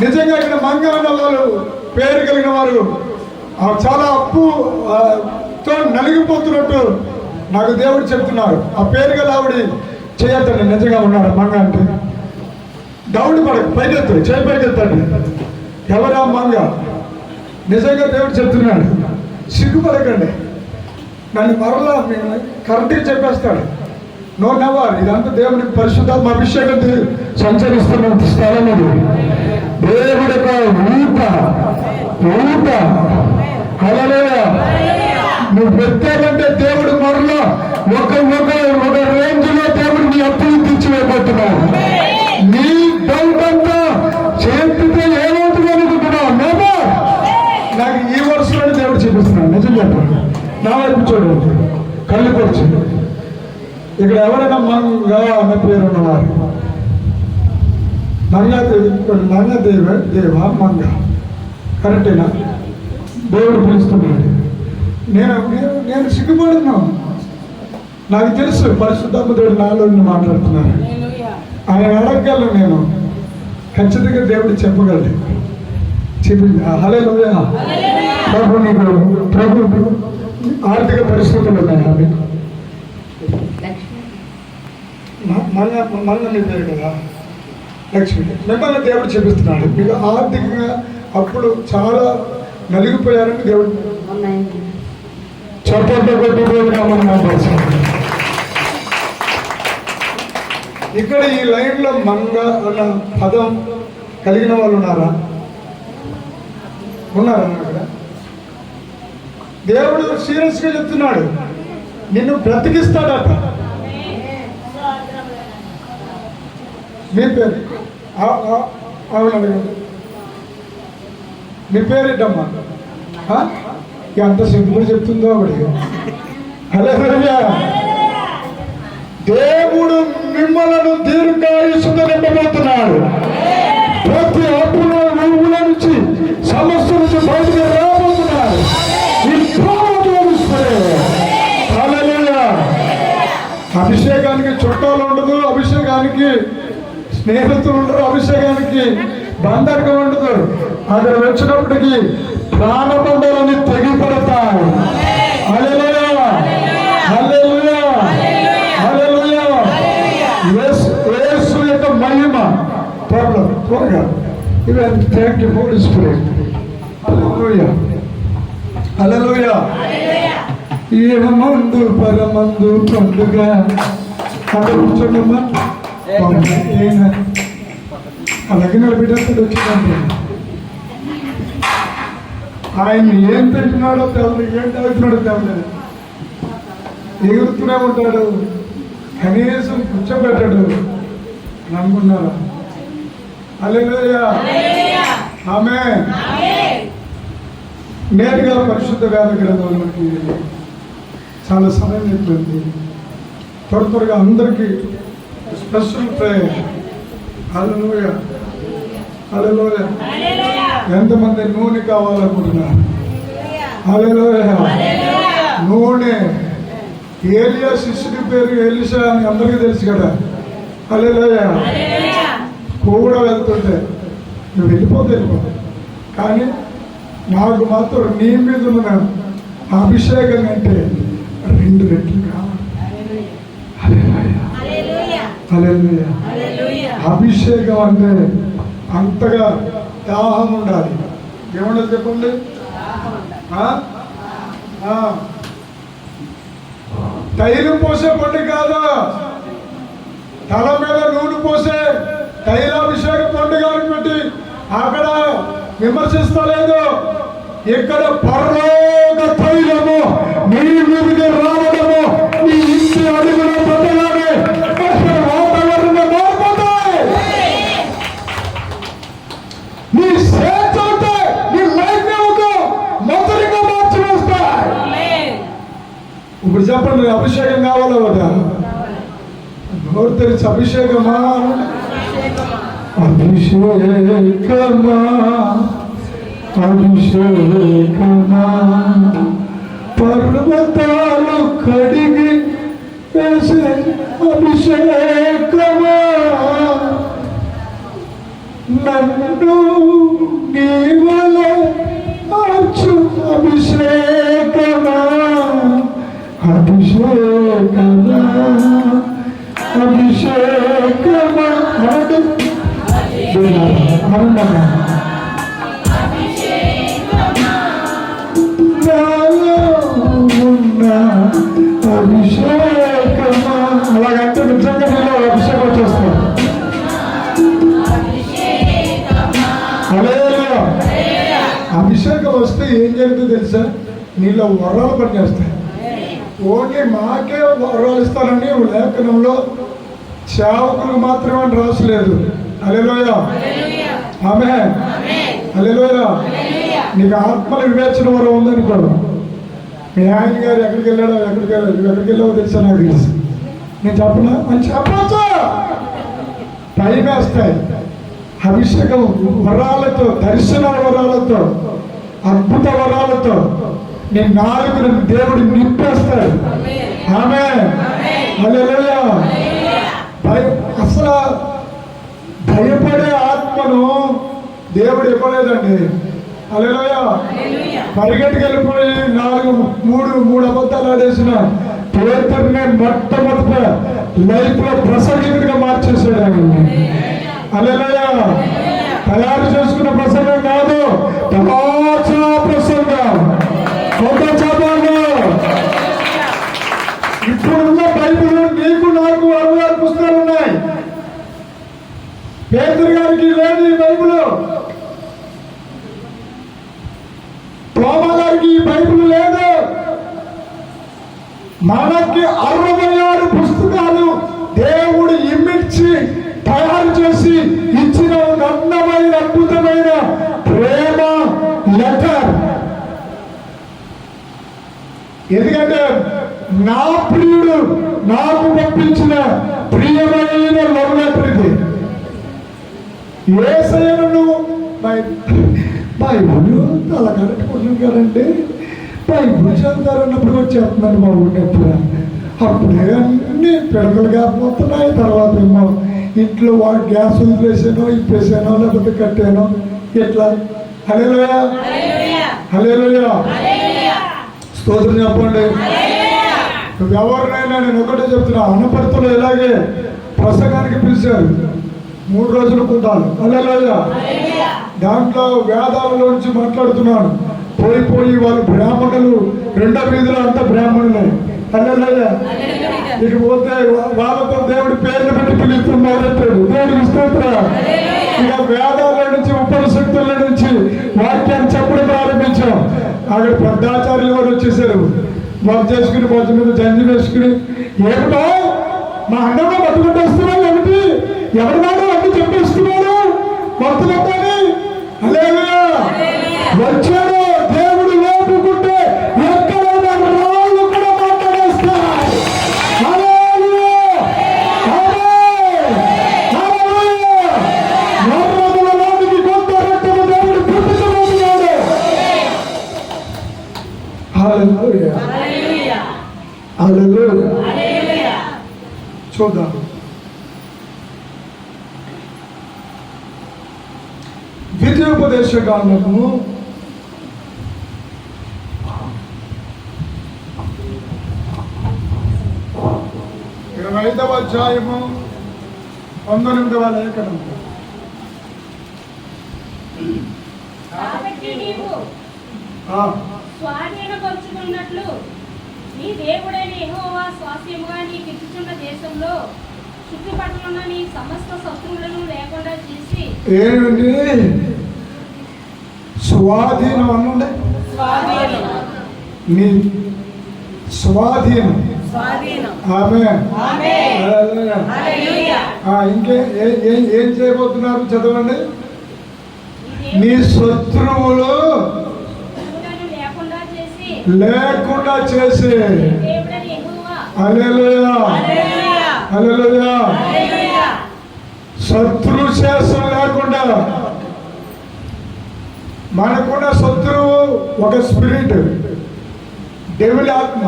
నిజంగా ఇక్కడ మంగళ వాళ్ళు పేరు కలిగిన వారు చాలా అప్పుతో నలిగిపోతున్నట్టు నాకు దేవుడు చెప్తున్నారు. ఆ పేరు గల ఆవిడ చేయొద్దండి. నిజంగా ఉన్నాడు మంగ అంటే దౌడి పడక పైకెత్తు చేయి పైకెత్తండి. ఎవరా మంగ? నిజంగా దేవుడు చెప్తున్నాడు. సిగ్గుపడకండి. నన్ను మరలా కరెక్ట్గా చెప్పేస్తాడు. No never. ఇదంతా దేవుడికి పరిశుద్ధాత్మ అభిషేకం సంచరిస్తున్న స్థలం అది. దేవుడి యొక్క ఊట హల్లెలూయా. నువ్వు పెట్టాలంటే దేవుడు మరలా ఒక రేంజ్ లో దేవుడు నీ అప్పులు తెచ్చివేయబోతున్నావు. నీ డౌట్ అంతా చేతితో ఏమవుతుంది అనుకుంటున్నావు? నాకు ఈ వర్షంలో దేవుడు చూపిస్తున్నాడు. నిజం చెప్పండి. నా వైపు చూడండి. కళ్ళు పొడిచి ఇక్కడ ఎవరైనా మంగ అన్న పేరు ఉన్నవారు దేవ మంగ కరెక్టేనా? దేవుడు పిలుస్తున్నాడు. నేను సిగ్గుపడుతున్నాను. నాకు తెలుసు పరిశుద్ధాత్మ దేవుడు నాలో మాట్లాడుతున్నాను. ఆయన అడగగలను. నేను ఖచ్చితంగా దేవుడు చెప్పగలను. హల్లెలూయా. ప్రభు నీకు ఆర్థిక పరిస్థితులు ఉన్నాయా? మీకు మళ్ళీ పేరు కదా లక్ష్మి. మిమ్మల్ని దేవుడు చూపిస్తున్నాడు. మీకు ఆర్థికంగా అప్పుడు చాలా నలిగిపోయారని దేవుడు చప్పట్లు కొట్టి ఇక్కడ ఈ లైన్లో మంగ అన్న పదం కలిగిన వాళ్ళు ఉన్నారా? అక్కడ దేవుడు సీరియస్గా చెప్తున్నాడు, నిన్ను బ్రతికిస్తాడట. మీ పేరు అవునండి, మీ పేరేంటమ్మా? ఎంత సింపుల్ చెప్తుందో ఆవిడ. హల్లెలూయా. దేవుడు మిమ్మలను దీర్ఘాయుష్తో నింపబోతున్నాడు. ప్రతి అప్పుల ఊళ్ళ నుంచి సమస్య నుంచి బయటకు రాబోతున్నారు. హల్లెలూయా. అభిషేకానికి చుట్టాలు ఉండదు, అభిషేకానికి స్నేహితులు ఉండరు, అభిషేకానికి బంధకం ఉండదు. అక్కడ వచ్చినప్పటికీ ప్రాణబంధాలని తెగిపడతాయి. హల్లెలూయా, హల్లెలూయా, హల్లెలూయా. యేసు యొక్క మహిమ త్వరగా ఇవన్నీ. Thank you holy spirit. Hallelujah, hallelujah. ఏమందు పరమందు పండుగ అక్కడ కూర్చోండమ్మా. అలాగే నిలబెట్టేస్తాడు వచ్చిందంటే ఆయన ఏం పెట్టినాడో తెలదు, ఏం తాగుతున్నాడో తెలలేదు. ఎగురుతూనే ఉంటాడు, కనీసం కూర్చోబెట్టాడు అనుకున్నారా? హల్లెలూయా, ఆమేన్. నేరుగా పరిశుద్ధ వేద గ్రంథంలోకి చాలా సమయం అయిపోయింది. త్వరగా అందరికీ స్పెషల్ ప్రేయర్. హల్లెలూయా, హల్లెలూయా. ఎంతమంది నూనె కావాలనుకుంటున్నారు? హల్లెలూయా. నూనె. ఏలియా శిష్యుడి పేరు ఎలీషా అని అందరికీ తెలుసు కదా. హల్లెలూయా. కూడా వెళ్తుంటే నువ్వు వెళ్ళిపోతే కానీ నాకు మాత్రం నీ మీద ఉన్న అభిషేకం అంటే 2 రెట్లు కావాలి. హల్లెలూయా. అభిషేకం అంటే అంతగా దాహం ఉండాలి. ఏమన్నా చెప్పండి. తైలం పోసే పండు కాదు, తల మీద నూనె పోసే తైలాభిషేక పండుగను పెట్టి అక్కడ విమర్శిస్తలేదు. ఇక్కడ పరలోక తైలము నీ మీదకి రావడము, నీ ఇంటి అడుగున పెట్టగానే వాతావరణం మారిపోతాయి. నీ స్వేచ్ఛ అవుతాయి, నీ లైఫ్ అవుతావు మొదటిగా మార్చి వస్తాయి. ఇప్పుడు చెప్పండి, అభిషేకం కావాలా కదా? నోరు తెరిచి అభిషేకమా, అభిషేకమా, అభిషేకమా, పర్వతాలు కడిగి వేసే అభిషేకమా, నన్ను నీవల మార్చు అభిషేకమా, అభిషేకమా, అభిషేకమా. అభిషేకమా అలాగంటే నిజంగా నేను అభిషేకం వచ్చేస్తాను. అభిషేకం వస్తే ఏం జరుగుతుందో తెలుసా? నీలో వరాలు పనిచేస్తాయి. ఓన్లీ మాకే వరాలు ఇస్తానని లేఖనంలో సేవకులకు మాత్రమే అని రాసలేదు. హల్లెలూయా, ఆమేన్, హల్లెలూయా. నీకు ఆత్మల వివేచన వరం ఉందనుకోడు. మీ ఆయన గారు ఎక్కడికి వెళ్ళాడో, ఎక్కడికి వెళ్ళావో తెలుసా? నాకు తెలుసు. నేను చెప్పనా? మంచి చెప్పచ్చు. టైం వేస్తాయి. అభిషేకం వరాలతో, దర్శనాల వరాలతో, అద్భుత వరాలతో నీ నాలుగును దేవుడు నింపేస్తాడు. ఆమేన్, హల్లెలూయా. అసలు భయపడే ఆత్మను దేవుడు ఇవ్వలేదండి. హల్లెలూయా. పరిగెట్టుకు వెళ్ళిపోయి మూడు అబద్ధాలు ఆడేసిన పేతురుని మొట్టమొదట లైఫ్ లో ప్రసంగికుడిగా మార్చేసాడు ఆయన. హల్లెలూయా. తయారు చేసుకున్న ప్రసంగం కాదు, తమాషా ప్రసంగం. ఇప్పుడున్న బైబిల్ నీకు నాకు 66 పుస్తకాలు ఉన్నాయి. పేతురు గారికి లేదు ఈ బైబిల్, తోమా గారికి ఈ బైబిల్ లేదు. మనకి 66 పుస్తకాలు దేవుడు ఇమిడ్చి తయారు చేసి ఇచ్చిన ఒక అందమైన అద్భుతమైన ప్రేమ లెటర్. ఎందుకంటే నా ప్రియుడు నాకు పంపించిన ప్రియమైన లవ్ లెటర్ ఇది. యేసయ్యను నువ్వు బైబుల్ అలా కరెక్ట్ కదండి, బైబుల్ చదువుతారన్నప్పుడు వచ్చేస్తున్నాను మా ఊరినప్పుడు. అప్పుడే అన్ని పిడకలు కాకపోతున్నాయి. తర్వాత ఏమో ఇంట్లో వాడు గ్యాస్ వదిలేసానో ఇప్పేసానో లేకపోతే కట్టానో ఇట్లా. హల్లెలూయా హల్లెలూయా స్తోత్రం చెప్పండి. ఎవరినైనా నేను ఒకటే చెప్తున్నా, అన్నపర్తిలో ఇలాగే ప్రసంగానికి పిలిచారు 3 రోజులు కుంటాను. హల్లెలూయా. దాంట్లో వేదాలలోంచి మాట్లాడుతున్నాను. పోయి వాళ్ళు బ్రాహ్మణులు, 2వ వీధిలో అంతా బ్రాహ్మణులే. హల్లెలూయా. ఇటు పోతే వాళ్ళతో దేవుడి పేర్లు పెట్టి పిలుస్తున్నారంటాడు. దేవుడికి స్తోత్రం. ఇక వేదాల నుంచి ఉపనిషత్తుల నుంచి వాక్యాన్ని చెప్పడం ప్రారంభించాం. అక్కడ పెద్దాచార్యులు వారు వచ్చేసారు. మొదలు చేసుకుని మొదటి మీద జంజి వేసుకుని, ఏమిటో మా అన్నంలో పట్టుకుంటేస్తున్నావు ఏమిటి, ఎవరినాడు అన్ని చెప్పేస్తున్నారు కొత్తని. హల్లెలూయా. వచ్చాడు దేవుడు లేపుకుంటే ఎక్కడైనా రాళ్ళు కూడా మాట్లాడేస్తాయి. హల్లెలూయా హల్లెలూయా. నర్రములలోనికి కొత్త రక్తము దేవుడు పుట్టుకోబోతున్నాడు. హల్లెలూయా హల్లెలూయా. చూద్దాం. ద్వితీయోపదేశ కాండము 25వ అధ్యాయము 19వ లేఖనం. కాబట్టి నీవు స్వాధీనపరుచుకున్నట్లు నీ దేవుడైన యెహోవా స్వాస్థ్యముగా నీకు ఇచ్చుచున్న దేశంలో చుట్టుపక్కల నీ సమస్త శత్రువులను లేకుండా చేసి. ఏమిటి స్వాధీనం అనండి? నీ స్వాధీనం. ఆమేన్. ఇంకే ఏం చేయబోతున్నారు చదవండి. నీ శత్రువులు లేకుండా చేసి. హల్లెలూయా హల్లెలూయా. శత్రు శేషం లేకుండా. మనకున్న శత్రువు ఒక స్పిరిట్, డెవిల్ ఆత్మ,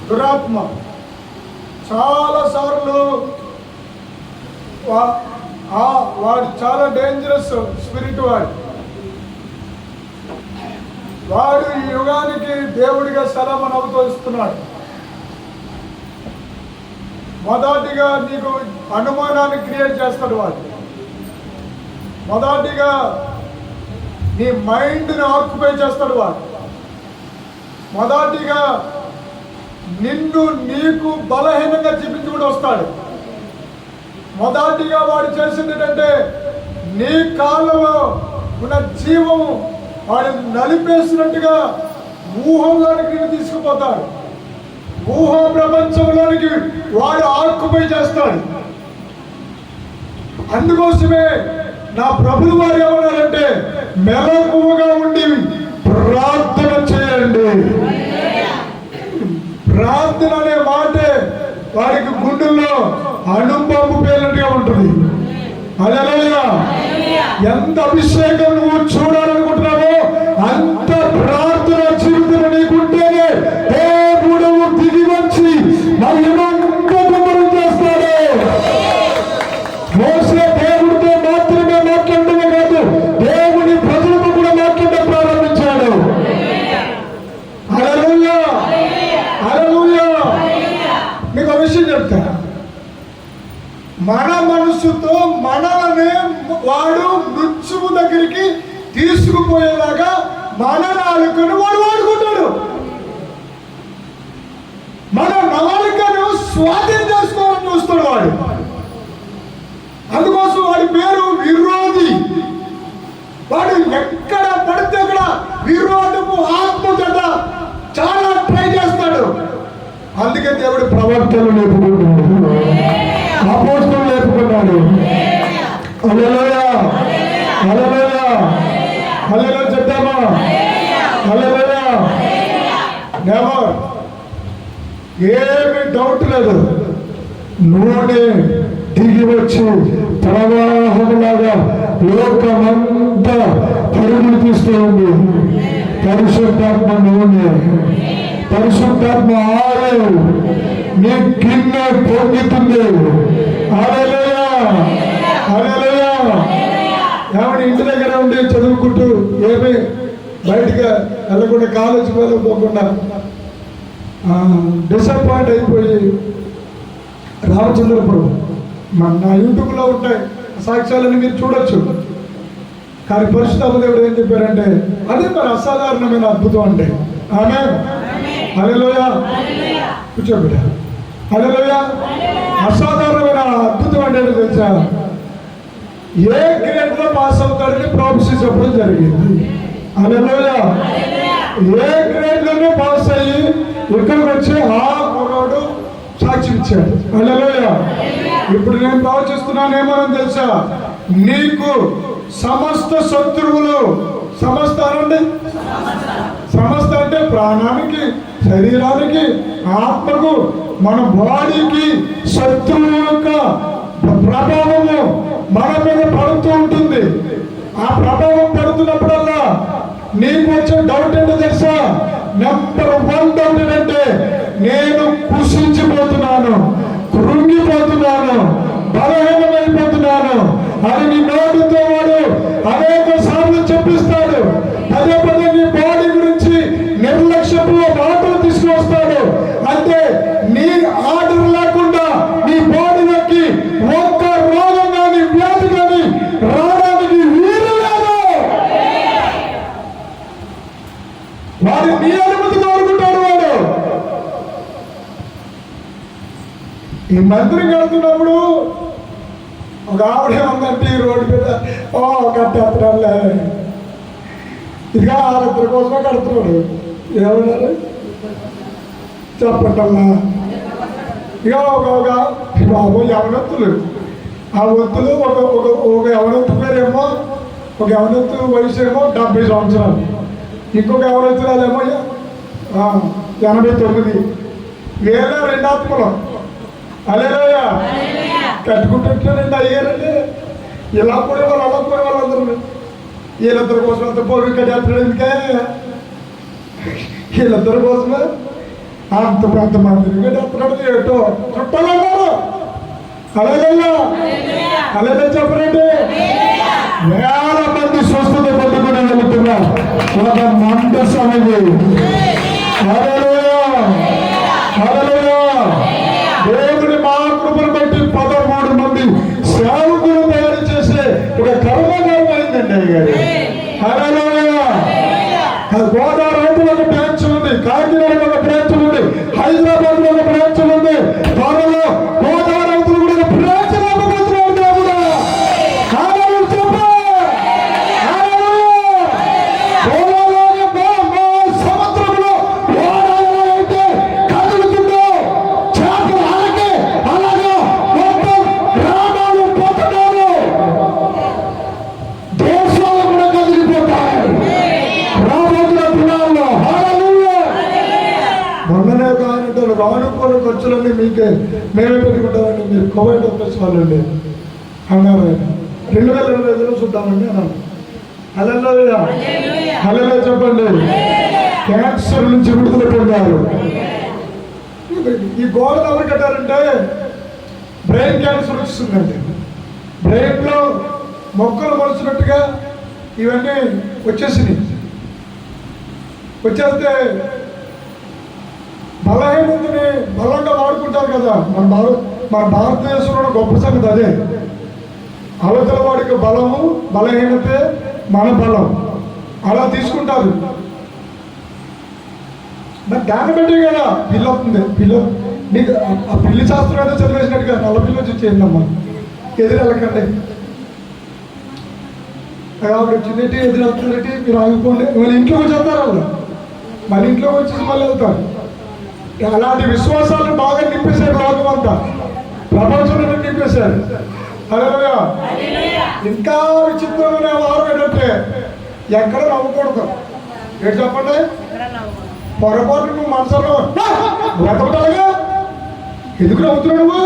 దురాత్మ. చాలాసార్లు వాడు చాలా డేంజరస్ స్పిరిట్. వాడు ఈ యుగానికి దేవుడిగా స్థలమని అవతరిస్తున్నాడు. మొదటిగా నీకు అనుమానాన్ని క్రియేట్ చేస్తాడు వాడు. మొదటిగా నీ మైండ్ని ఆక్యుపై చేస్తాడు వాడు. మొదటిగా నిన్ను నీకు బలహీనంగా చూపించుకుంటూ వస్తాడు. మొదటిగా వాడు చేసింది ఏంటంటే నీ కాళ్ళలో ఉన్న జీవము వాడిని నలిపేసినట్టుగా ఊహంలోనికి నేను తీసుకుపోతాడు. ఊహ ప్రపంచంలోనికి వాడు ఆక్యుపై చేస్తాడు. అందుకోసమే నా ప్రభులు వారు ఏమన్నారంటే మెలకువగా ఉండి ప్రార్థన చేయండి. ప్రార్థన అనే మాటే వారికి గుండెల్లో అణుబాంబు పేలినట్టుగా ఉంటుంది. హల్లెలూయా. ఎంత అభిషేకం నువ్వు చూడాలనుకుంటున్నావో అంత ప్రార్థన జీవితం నీకుంటేనే దేవుడు దిగి వచ్చి చేస్తాడు. మోసే దేవుడితో మాత్రమే మాట్లాడమే కాదు, దేవుని ప్రజలతో కూడా మాట్లాడడం ప్రారంభించాడు. హల్లెలూయా హల్లెలూయా. మీకు ఒక విషయం చెప్తా. మన మనసుతో మనల్ని వాడు మృత్యువు దగ్గరికి తీసుకుపోయేలాగా మన నాలుకను వాడు వాడుకుంటాడు. మన నాలుకను స్వాధీనం చేసుకోవాలని చూస్తాడు వాడు. అందుకోసం వాడి పేరు విరోధి. వాడు ఎక్కడ పడితే అక్కడ విరోధము ఆత్మ చేత చాలా ట్రై చేస్తాడు. ప్రవక్తలు లేపుకున్నాడు, అపోస్తలులు లేపుకున్నాడు. హల్లెలూయా, హల్లెలూయా, హల్లెలూయా చెప్తామా? హల్లెలూయా. నెవర్, ఏమి డౌట్ లేదు. నూనె దిగి వచ్చి ప్రవాహంలాగా లోకమంతా పరుగులు తీస్తూ ఉంది. పరిశుద్ధాత్మ నూనె, పరిశుద్ధాత్మ ఆలయం నీ గిన్నె పొందుతుంది. హల్లెలూయా, హల్లెలూయా. ఏమని ఇంటి దగ్గర ఉండి చదువుకుంటూ ఏమి బయటగా వెళ్ళకుండా కాలేజీ వెళ్ళకపోకుండా డిసప్పాయింట్ అయిపోయి రామచంద్రపురం నా యూట్యూబ్లో ఉంటాయి సాక్ష్యాలని మీరు చూడొచ్చు. కానీ పరిశుద్ధాత్మ దేవుడు ఏం చెప్పారంటే అదే మరి అసాధారణమైన అద్భుతం అంటే. ఆమేన్, హల్లెలూయా. కూర్చోబిడ్డ. హల్లెలూయా. అసాధారణమైన అద్భుతం అంటే తెలుసా? ఏ గ్రేడ్లో పాస్ అవుతాడని ప్రామిస్ చెప్పడం జరిగింది. హల్లెలూయా. ఏ గ్రేడ్లోనే పాస్ అయ్యి ఇక్కడికి వచ్చి ఆ కుర్రాడు సాక్ష్యం ఇచ్చాడు. హల్లెలూయా. ఇప్పుడు నేను ప్రవచిస్తున్నానేమోనని తెలుసా? నీకు సమస్త శత్రువులు, సమస్త అనండి, సమస్త అంటే ప్రాణానికి, శరీరానికి, ఆత్మకు, మన బాడీకి శత్రువు యొక్క ప్రభావము మన మీద పడుతూ ఉంటుంది. ఆ ప్రభావం పడుతున్నప్పుడల్లా నీకు వచ్చే డౌట్ ఏంటో తెలుసా? నెంబర్ 1 డౌట్ ఏంటంటే నేను కుషించిపోతున్నాను, కృంగిపోతున్నాను, బలహీనమైపోతున్నాను అని నీ నోటితో వాడు అనేక సార్లు చెప్పిస్తాడు. పదే పదే నీ బాడీ గురించి నిర్లక్ష్యపు మాటలు తీసుకువస్తాడు. అంటే నీ ఆర్డర్ లేకుండా నీ బాడీలోకి ఒక్క రోగం కానీ వ్యాధి కానీ రావడానికి వీలు లేదు. వాడు నీ అనుమతి కోరుకుంటాడు. వాడు ఈ మందిరం కడుతున్నప్పుడు ఒక ఆవిడే ఉందంటే ఈ రోడ్డు మీద కట్టేస్తున్నాడులే, ఇదిగా వాళ్ళిద్దరి కోసమే కడుతున్నాడు. ఏమన్నారు చెప్పటల్లా? ఇక ఒక బాబు యవనత్తులు, ఆ ఒత్తులు ఒక యవనత్తు పేరేమో, ఒక యవనత్తు వయసు ఏమో 70 సంవత్సరాలు, ఇంకొక యవనత్తురాలేమో 89. వీళ్ళ 2 ఆత్మలు. హల్లెలూయా. కట్టుకుంటుంటారండి అయ్యారండి. ఇలా కూడా వాళ్ళు అలా కూడా వాళ్ళందరూ వీళ్ళిద్దరి కోసం అంత పోగు కట్టేస్తున్నాడు. ఎందుకే వీళ్ళిద్దరి కోసమే అంత పెద్ద మందిని కట్టేస్తున్నాడు. ఏటో చుట్టాలన్నారు. హల్లెలూయా, హల్లెలూయా చెప్పరండి. వేల మంది స్వస్థత పొందుకుని వెళ్తున్నారు ఒక మందసం ఇది. హల్లెలూయా, హల్లెలూయా. దేవుడి మహాకృపను బట్టి 13 మంది సేవకులు తయారు చేసే ఒక కర్మకారం అయిందండి అయ్యారు. హల్లెలూయా. గోదావరి రైతులు ఒక బ్రాంచ్ ఉంది, కాకినాడలో ఒక బ్రాంచ్ ఉంది, హైదరాబాద్ లో ఒక బ్రాంచ్ ఉంది, త్వరలో గోదావరి రైతులు కూడా ఒక బ్రాంచ్ రాబోతున్నారు. దేవుడు సముద్రంలో అయితే కదులుతుందో చేపలు అలాగే అలాగా మొత్తం గ్రామాలు పోతున్నారు, దేశాలు కూడా కదిలిపోతాయి రాబోతున్న దినాల్లో. హల్లెలూయా. మొన్ననే కానంటారు రానుకోని ఖర్చులన్నీ మీకే మేమే పెట్టుకుంటామండి, మీరు కోవిడ్ వచ్చేవాళ్ళండి అన్నారు. 2025లో చూద్దామండి అన్నాను. హల్లెలూయా, హల్లెలూయా చెప్పండి. క్యాన్సర్ నుంచి విడుదల పొందారు. ఈ గోడ ఎవరు కట్టారంటే బ్రెయిన్ క్యాన్సర్ వస్తుందండి. బ్రెయిన్లో మొక్కలు మొలిచినట్టుగా ఇవన్నీ వచ్చేసినాయి. వచ్చేస్తే బలహీనతని బలంగా వాడుకుంటారు కదా. మన భారతదేశంలో గొప్ప సంగతి అదే. అవతల వాడికి బలము, బలహీనతే మన బలం, అలా తీసుకుంటారు. మరి దాన్ని బట్టి కదా పిల్ల అవుతుంది. నీకు ఆ పిల్లి శాస్త్రం అయితే చదివేసినట్టుగా నల్ల పిల్ల వచ్చి చేయండమ్మా, ఎదురెళ్ళకండి. ఆవిడ వచ్చిందేంటి, ఎదురెళ్తుందేంటి, మీరు ఆగిపోండి. మళ్ళీ ఇంట్లోకి వచ్చేస్తారు. వాళ్ళు మళ్ళీ ఇంట్లోకి వచ్చేసి మళ్ళీ వెళ్తారు. అలాంటి విశ్వాసాలను బాగా నింపేశారు, లోకం అంతా ప్రపంచంలో నింపేశారు. హల్లెలూయా. ఇంకా విచిత్రమైన వారం ఏంటంటే ఎక్కడ నవ్వకూడదు. ఏంటి చెప్పండి? పొరపాటు నువ్వు మనసులో బ్రతకటాలుగా ఎందుకు నవ్వుతున్నావు? నువ్వు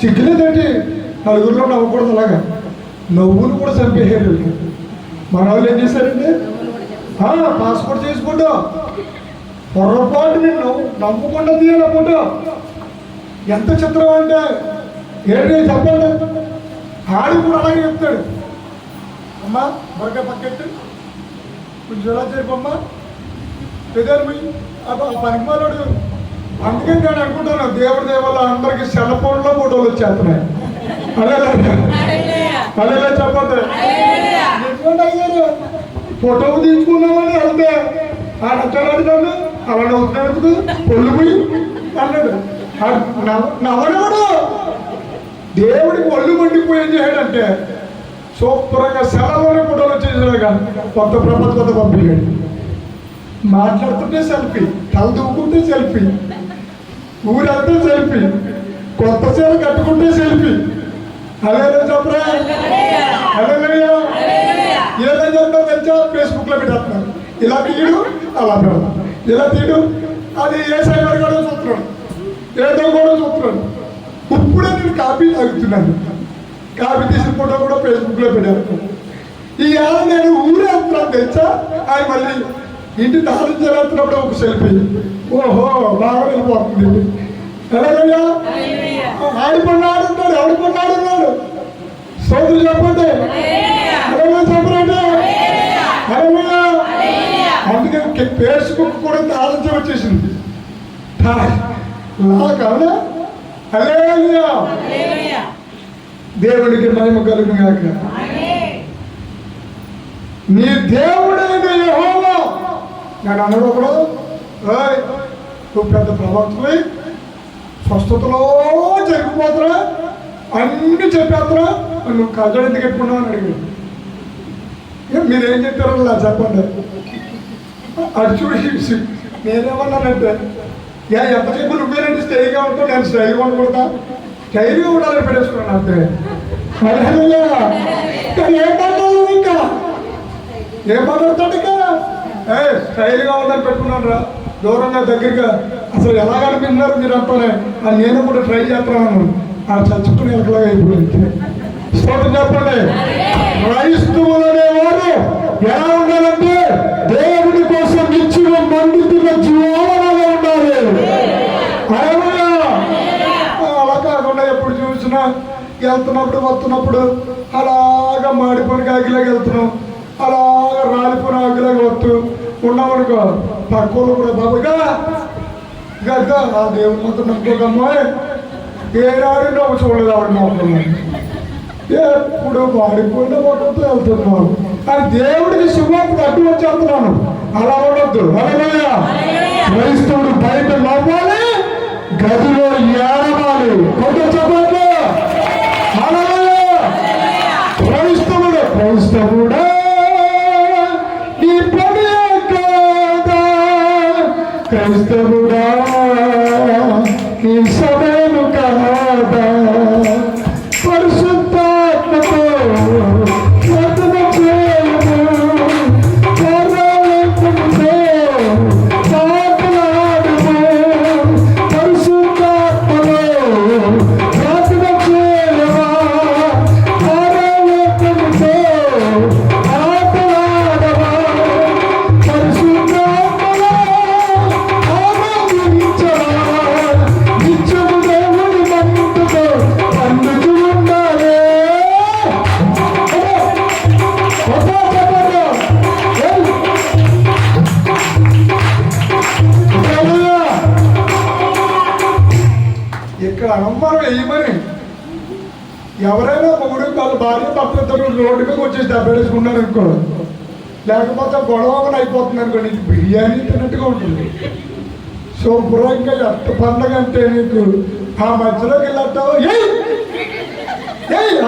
సిగ్గులేదేంటి? నలుగురిలో నవ్వకూడదు. అలాగా నవ్వులు కూడా చంపేసారు. మన వాళ్ళు ఏం చేశారండి? పాస్పోర్ట్ చేసుకుంటా పొరపాటు నేను నవ్వకుండా తీయాలి ఫోటో. ఎంత చిత్రం అంటే ఏంటి చెప్పండి. ఆడి కూడా అలాగే చెప్తాడు, అమ్మా బొరకాయ పక్కెట్టు కొంచెం ఎలా చేయమ్మా పెదారు పనికిమాలాడు. అందుకని నేను అనుకుంటాను దేవుడి దేవాల అందరికి సెల్ ఫోన్లో ఫోటోలు వచ్చేస్తున్నాయి. అదే అదేలా చెప్పండి. ఎందుకంటే అయ్యారు ఫోటో తీసుకున్నామని వెళ్తే ఆడచ్చాడు నన్ను అలా నవ్వుతున్నందుకు పొల్లు పోయి అన్నాడు. నవ్వడవాడు దేవుడికి ఒళ్ళు మండిపోయి ఏం చేయడంటే సూపర్గా సెలవులోనే ఫోటోలు వచ్చేసాడు. కానీ కొత్త ప్రపంచ పంపించాడు. మాట్లాడుతుంటే సెల్ఫీ, తల దూకుంటే సెల్ఫీ, ఊరంతా సెల్ఫీ, కొత్త చీర కట్టుకుంటే సెల్ఫీ. అదే చెప్పరా? అదే ఏదైనా చెప్తా తెలుసా? ఫేస్బుక్ లో పెట్టేస్తున్నారు. ఇలా తీయడు అలా పెడతాం, ఇలా తీయడు అది ఏ సైబర్ కూడా చూస్తున్నాడు, ఏదో కూడా చూస్తున్నాడు. ఇప్పుడే నేను కాపీ తాగుతున్నాను. కాపీ తీసిన ఫోటో కూడా ఫేస్బుక్ లో పెట్టాను. ఈ ఏళ్ళ నేను ఊరేస్తున్నాను తెలుసా? అది మళ్ళీ ఇంటి దారి చేస్తున్నప్పుడు ఒక సెల్ఫీ. ఓహో బాగా వెళ్ళిపోతుంది. ఎలాగయ్యా ఆడిపోన్నాడు ఉన్నాడు, ఆడిపోన్నాడు ఉన్నాడు. సోదరు చెప్పండి అలా చెప్పరండి. అందుకే ఫేస్బుక్ కూడా ఆలోచన వచ్చేసింది. కావునా దేవుడికి మహిమ కలుగును గాక. నీ దేవుడైన యెహోవా నేను అన్నాడు ఒకడు, నువ్వు పెద్ద ప్రవక్తవి, స్వస్థతలో జరిగిపోతున్నా, అన్ని చెప్పేస్తున్నా, నువ్వు కజడు ఎందుకు పెట్టుకున్నావు అని అడిగాడు. మీరేం చెప్పారో అలా చెప్పండి. అది చూసి నేనేమన్నానంటే ఎంతసేపు నువ్వేనంటే స్టైల్గా ఉంటావు, నేను స్టైల్గా ఉండకూడదా? స్టైల్గా ఉండాలని పెట్టేసుకున్నాను అంతే. ఏం మాట్లాడదు ఇంకా, ఏం మాట్లాడతాడు ఇంకా? స్టైల్గా ఉందని పెట్టుకున్నాను రా, దూరంగా దగ్గరగా. అసలు ఎలా కనిపిస్తున్నారు మీరు అంటానే, నేను కూడా ట్రై చేస్తున్నాను. ఆ చచ్చుకుని ఎలాగా అయిపోయింది. స్తోత్రం చెప్పండి. క్రైస్తవులు అనేవారు ఎలా ఉండాలంటే దేవుడి కోసం నిత్యం మండుతున్న జీవాలలాగా ఉండాలి. అలా కాకుండా ఎప్పుడు చూసినా వెళ్తున్నప్పుడు వస్తున్నప్పుడు అలాగా మాడిపోయిన ఆగిలాగా వెళ్తున్నాం, అలాగా రాలిపోయిన ఆగిలాగా వస్తూ ఉన్నామనుకో, పక్కలు కూడా బాబుగా గద్ద ఆ దేవుని మొత్తం నమ్ముకోకమ్మాయి ఏనాడు నవ్వు చూడలేదు. ఆవిడ నవ్వుతున్నాను ఎప్పుడు మాడిపోయిన మొక్కతో వెళ్తున్నాను అని దేవుడికి శుభార్త అడ్డు వచ్చేస్తున్నాను. అలా ఉండొద్దు. హల్లెలూయా. క్రైస్తవుడు బయట నవ్వాలి, గదిలో ఏడవాలి. కొంత చెప్పండి. హల్లెలూయా. క్రైస్తవుడా నీ పని కాదా, క్రైస్తవుడా నీ సమయము కాదా, పరిశుద్ధాత్మతో ప్రార్థన చేయము, పరలోకముతో మాట్లాడుము, పరిశుద్ధాత్మలో ప్రార్థన చేయవా, పరలోకముతో మాట్లాడవా, పరిశుద్ధాత్మలో ఆరాధించవా, నిత్యము దేవుని మహిమతో అందుకు ఉండాలి. ఇక్కడ అనుమానం వేయమని ఎవరైనా మొగుడు వాళ్ళ భార్య భర్త రోడ్డు మీద వచ్చేసి దెబ్బేసుకున్నారు అనుకో, లేకపోతే గొడవగా అయిపోతుంది అనుకోండి, ఇది బిర్యానీ తిన్నట్టుగా ఉంటుంది. శుభ్రంగా ఎంత పండగ అంటే నీకు ఆ మధ్యలోకి వెళ్ళొస్తావు,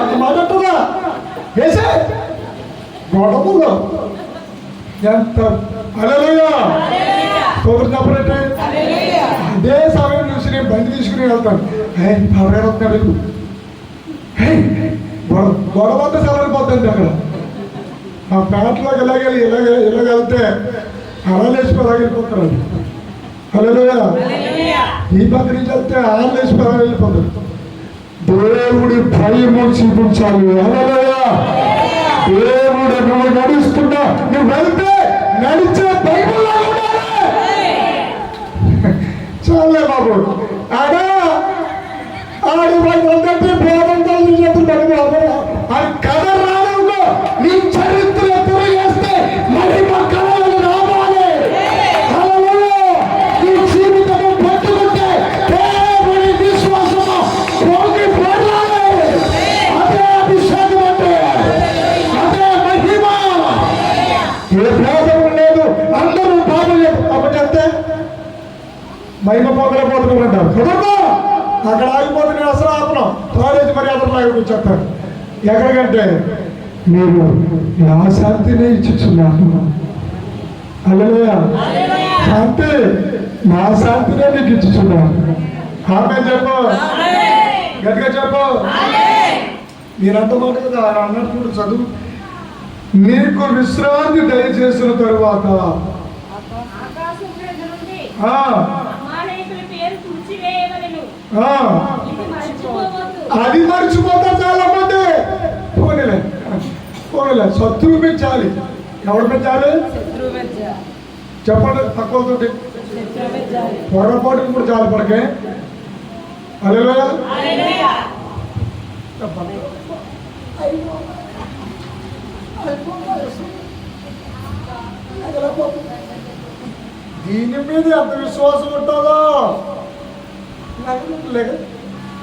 అంత మాట్లాడుతుందా వేసే గొడవలో ఎంత. హల్లెలూయా. సోదరు చెప్పండి. ఇదే సమయం చూసి నేను బండి తీసుకుని వెళ్తాను. ఎవరైనా వస్తాడు, గొడవంతా చల్లడిపోతుంది అక్కడ. ఆ పేటలోకి ఇలాగెళ్తే అలలేసి వెళ్ళిపోతారు. హల్లెలూయా. ఈ పక్క నుంచి వెళ్తే అలలేసి వెళ్ళిపోతారు. దేవుడి భయము చూపించాలి. హల్లెలూయా. దేవుడు నువ్వు నడుస్తున్నా, నువ్వు వెళ్తే నడిచే బైబిల్లో ఉండాలి. చాలే బాబు. ఆడి వాళ్ళందరికీ బోధంతాలు చెప్తున్నాడు. అది కథ రానుకో, నీ చరిత్ర తెలియజేస్తే మరి మా కళలు రావాలి. నీ జీవితం పట్టుకుంటే దేవుడి విశ్వాసము పోగి పోరాలి. అదే అభిషేకం అంటే, అదే మహిమ. ఏ భేదం లేదు, అందరూ బాబు అప్పచెప్తే మహిమ పోగలేకపోతున్నారంటారు. కుదరదు, అక్కడ ఆగిపోతే నేను అసలు ఆపను. కాలేజీ మరి అతను లాగా చెప్తాను. ఎక్కడికంటే మీరు నా శాంతిని ఇచ్చుచున్నాను. హల్లెలూయా. శాంతి, నా శాంతినే నీకు ఇచ్చుచున్నాను. ఆమె చెప్పు, గట్టిగా చెప్పు. మీరంత మాట కదా అన్నట్టు చదువు. నీకు విశ్రాంతి దయచేసిన తరువాత అది మర్చిపోతారు చాలా మంది. పోనీలే శత్రువు పెంచాలి. ఎవరు పెంచాలి చెప్పండి. తక్కువతో పొరపాటు కూడా చాలు పడకే. హల్లెలూయా. దీని మీద ఎంత విశ్వాసం ఉంటుందో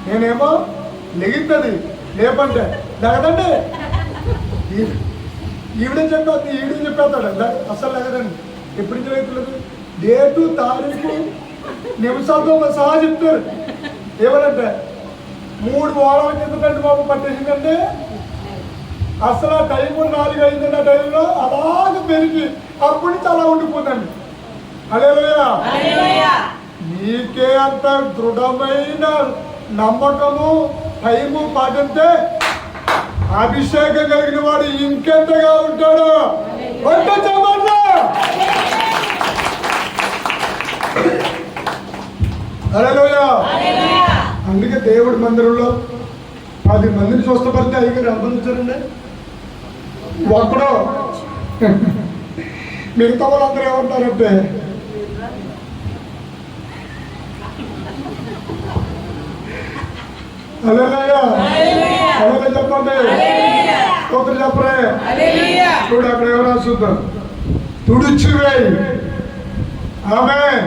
నేనేమో లెగిద్దది లేపంటే లెగదండి. ఈవిడే చెప్పేది, ఈవిడే చెప్పేస్తాడు అసలు లెగదండి. ఎప్పుడు నుంచి లెగుతులేదు, డేటు తారీఖు నిమిషాలతో సహా చెప్తారు. ఏమనంటే 3 వారాల కిందటండి బాబు పట్టేసిందంటే అసలు ఆ టైము 4 అయిందండి. ఆ టైంలో అలాగే పెరిగి అప్పటి నుంచి అలా ఉండిపోతుందండి. హల్లెలూయా. నీకే అంత దృఢమైన నమ్మకము టైము పాటిస్తే అభిషేకం కలిగిన వాడు ఇంకెంతగా ఉంటాడు. హల్లెలూయా. అందుకే దేవుడి మందిరంలో 10 మందిని స్వస్థపడితే అయ్యగారు అనుబంధించారండి. ఒక్కడో మిగతా వాళ్ళందరూ ఏమంటారంటే హల్లెలూయా. హల్లెలూయా చెప్పండి. స్తోత్రం చెప్పరే. చూడు అక్కడ ఎవరు చూద్దాం. తుడిచివేయి. ఆమేన్.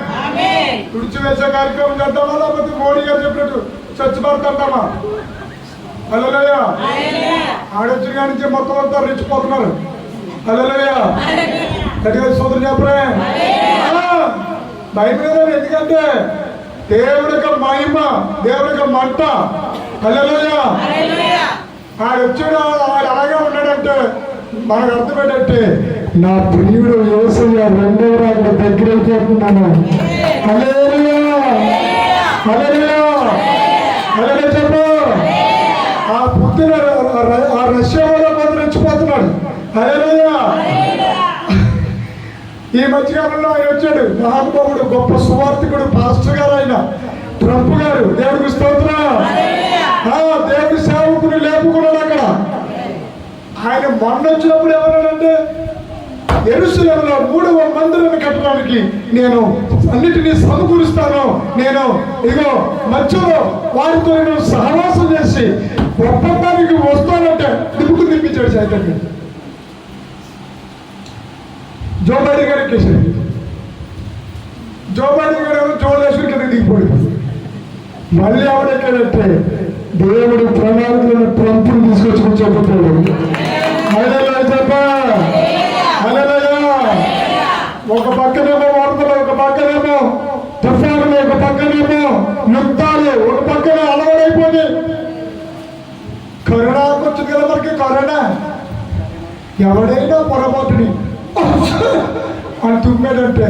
తుడిచివేసే కార్యక్రమం చేద్దామా లేకపోతే మోడీ గారు చెప్పినట్టు చచ్చిపడుతుంటామా? హల్లెలూయా. ఆడొచ్చిన కాడి నుంచి మొత్తం అంతా రెచ్చిపోతున్నారు. హల్లెలూయా. గట్టిగా స్తోత్రం చెప్పరే. భయం లేదండి. ఎందుకంటే దేవుడి యొక్క మహిమ, దేవుడి యొక్క మంట. హల్లెలూయా. ఆడు వచ్చాడు, ఆడు అలాగే ఉన్నాడంటే మనకు అర్థం ఏంటంటే నా ప్రియుడు యేసయ్య రెండవ రాకడ దగ్గర అయిపోతున్నాను. హల్లెలూయా. హల్లెలూయా. హల్లెలూయా చెప్పు. ఆ పుట్టిన ఆ రష్యా వాళ్ళ మంది రెచ్చిపోతున్నాడు. హల్లెలూయా. ఈ మధ్యకాలంలో ఆయన వచ్చాడు, మహానుభావుడు, గొప్ప సువార్థికుడు, పాస్టర్ గారు ఆయన ట్రంప్ గారు. దేవుడికి స్తోత్రం. దేవుడి సేవకుని లేపుకున్నాడు అక్కడ. ఆయన మొన్న వచ్చినప్పుడు ఏమన్నాడంటే యెరూషలేములో 3వ మందిరాన్ని కట్టడానికి నేను అన్నిటినీ సమకూరుస్తాను. నేను ఇగో మధ్యలో వారితో నేను సహవాసం చేసి ఒప్పందానికి వస్తానంటే దిగుకు తిప్పించాడు చైతన్య. జో బైడెన్ గారు ఎక్కేసాడు. జో బైడెన్ గారు జోలేశ్వరి కింద దిగిపోయాడు. మళ్ళీ ఆవిడెక్కాడంటే దేవుడు ప్రణాళికలను ట్రంప్ను తీసుకొచ్చి కూర్చోబెట్టాడు. హల్లెలూయా చెప్ప. హల్లెలూయా. ఒక పక్కనేమో వార్తలు, ఒక పక్కనేమో తుఫానులు, ఒక పక్కనేమో యుద్ధాలు, ఒక పక్కన అలవాడైపోయి కరోనాకు వచ్చింది కదా మనకి. కరోనా ఎవడైనా పొరపాటుని అని తుమ్మాడంటే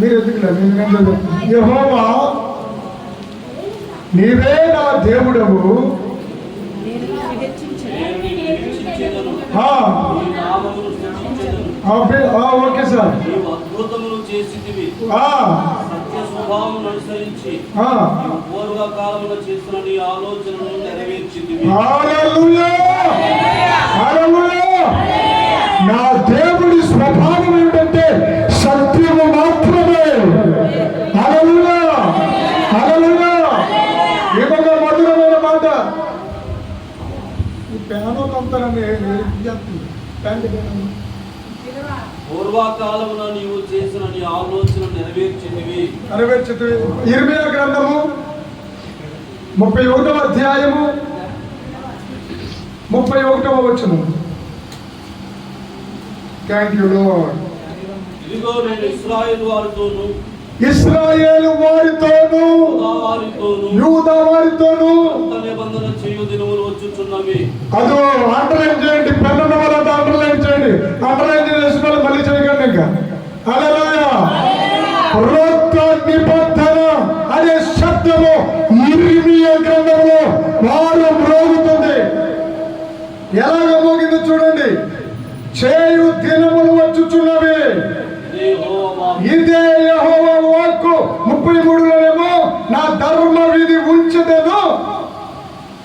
మీరు ఎందుకులే నేను యెహోవా నీవే నా దేవుడవు, ఓకే సార్. అద్భుతములు చేసితివి, సత్య స్వభావమును అనుసరించి పూర్వకాలమున చేసిన నీ ఆలోచనను నెరవేర్చితివి. హల్లెలూయా హల్లెలూయా. నా దేవుడి స్వభావం ఏమిటంటే సత్యము మాత్రమే. హల్లెలూయా హల్లెలూయా. ఇంకొక మధురమైన మాట. ఈ ప్యానో కంతానని పూర్వకాలమున నీవు చేసిన నీ ఆలోచన నెరవేర్చితివి. ఇర్మియా గ్రంథము 31వ అధ్యాయము 31వ వచనం. Thank you lord. ఇదిగో నేను ఇశ్రాయేలు వారితోను యూదా వారితోను నిబంధన చేయు దినములు వచ్చుచున్నవి. అదో అండర్లైన్ చేయండి, పెన్నున్న వాళ్ళంతా అండర్లైన్ చేయండి. అండర్లైన్ చేసిన వాళ్ళు మళ్ళీ చేయకండి ఇంకా. హల్లెలూయా. క్రొత్త నిబంధన అనే శబ్దము ఇర్మియా గ్రంథంలో వారు మ్రోగుతుంది. ఎలాగ మోగిందో చూడండి. చేయు దినములు వచ్చుచున్నవి. ఇదే యెహోవా వాక్కు. 33లోనేమో నా ధర్మ విధి ఉంచదను,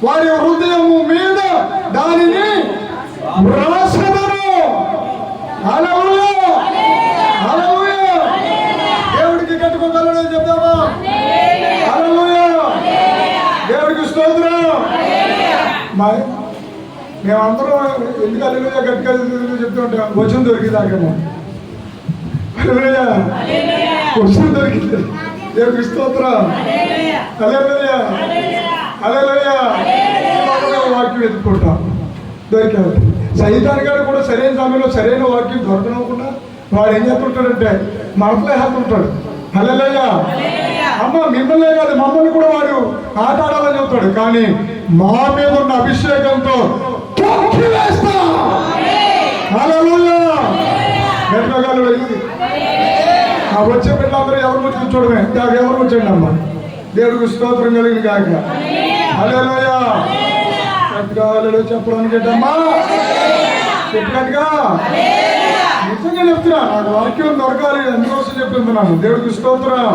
వారి హృదయము మీద దానిని వ్రాసెదను. హల్లెలూయా హల్లెలూయా. దేవుడికి కట్టుకోగలడని చెప్తావా? హల్లెలూయా. దేవుడికి స్తోత్రం. మేమందరం ఎందుకు హల్లెలూయా గట్టిగా చెప్తూ ఉంటాం? వచనం దొరికిదాకేమో. వచనం దొరికింది. దేవుడికి స్తోత్రం. హల్లెలూయా హల్లెలూయా. వాక్యం ఎత్తుకుంటాం దొరికాడు. సైతాన్ గారు కూడా సరైన సమయంలో సరైన వాక్యం దొరకనకుండా వాడు ఏం చేస్తుంటాడంటే మనసులో వేస్తుంటాడు. హల్లెలూయా. అమ్మ మిమ్మల్నే కాదు మమ్మల్ని కూడా వాడు ఆట ఆడాలని చెబుతాడు. కానీ మా మీద ఉన్న అభిషేకంతో వేస్తా. హల్లెలూయా. గట్టిగాలు వెళ్ళింది. ఆ వచ్చే పిల్లలందరూ ఎవరు వచ్చి కూర్చోడమే. ఎవరు వచ్చండి అమ్మ. దేవుడికి స్తోత్రం కలిగింది కాక. హల్లెలూయా. గట్టిగా చెప్పడానికి అమ్మా చెప్పినట్టుగా నిజంగా చెప్తున్నా. నాకు వాక్యం దొరకాలి అందుకోసం చెప్తున్నాను. దేవుడికి స్తోత్రం.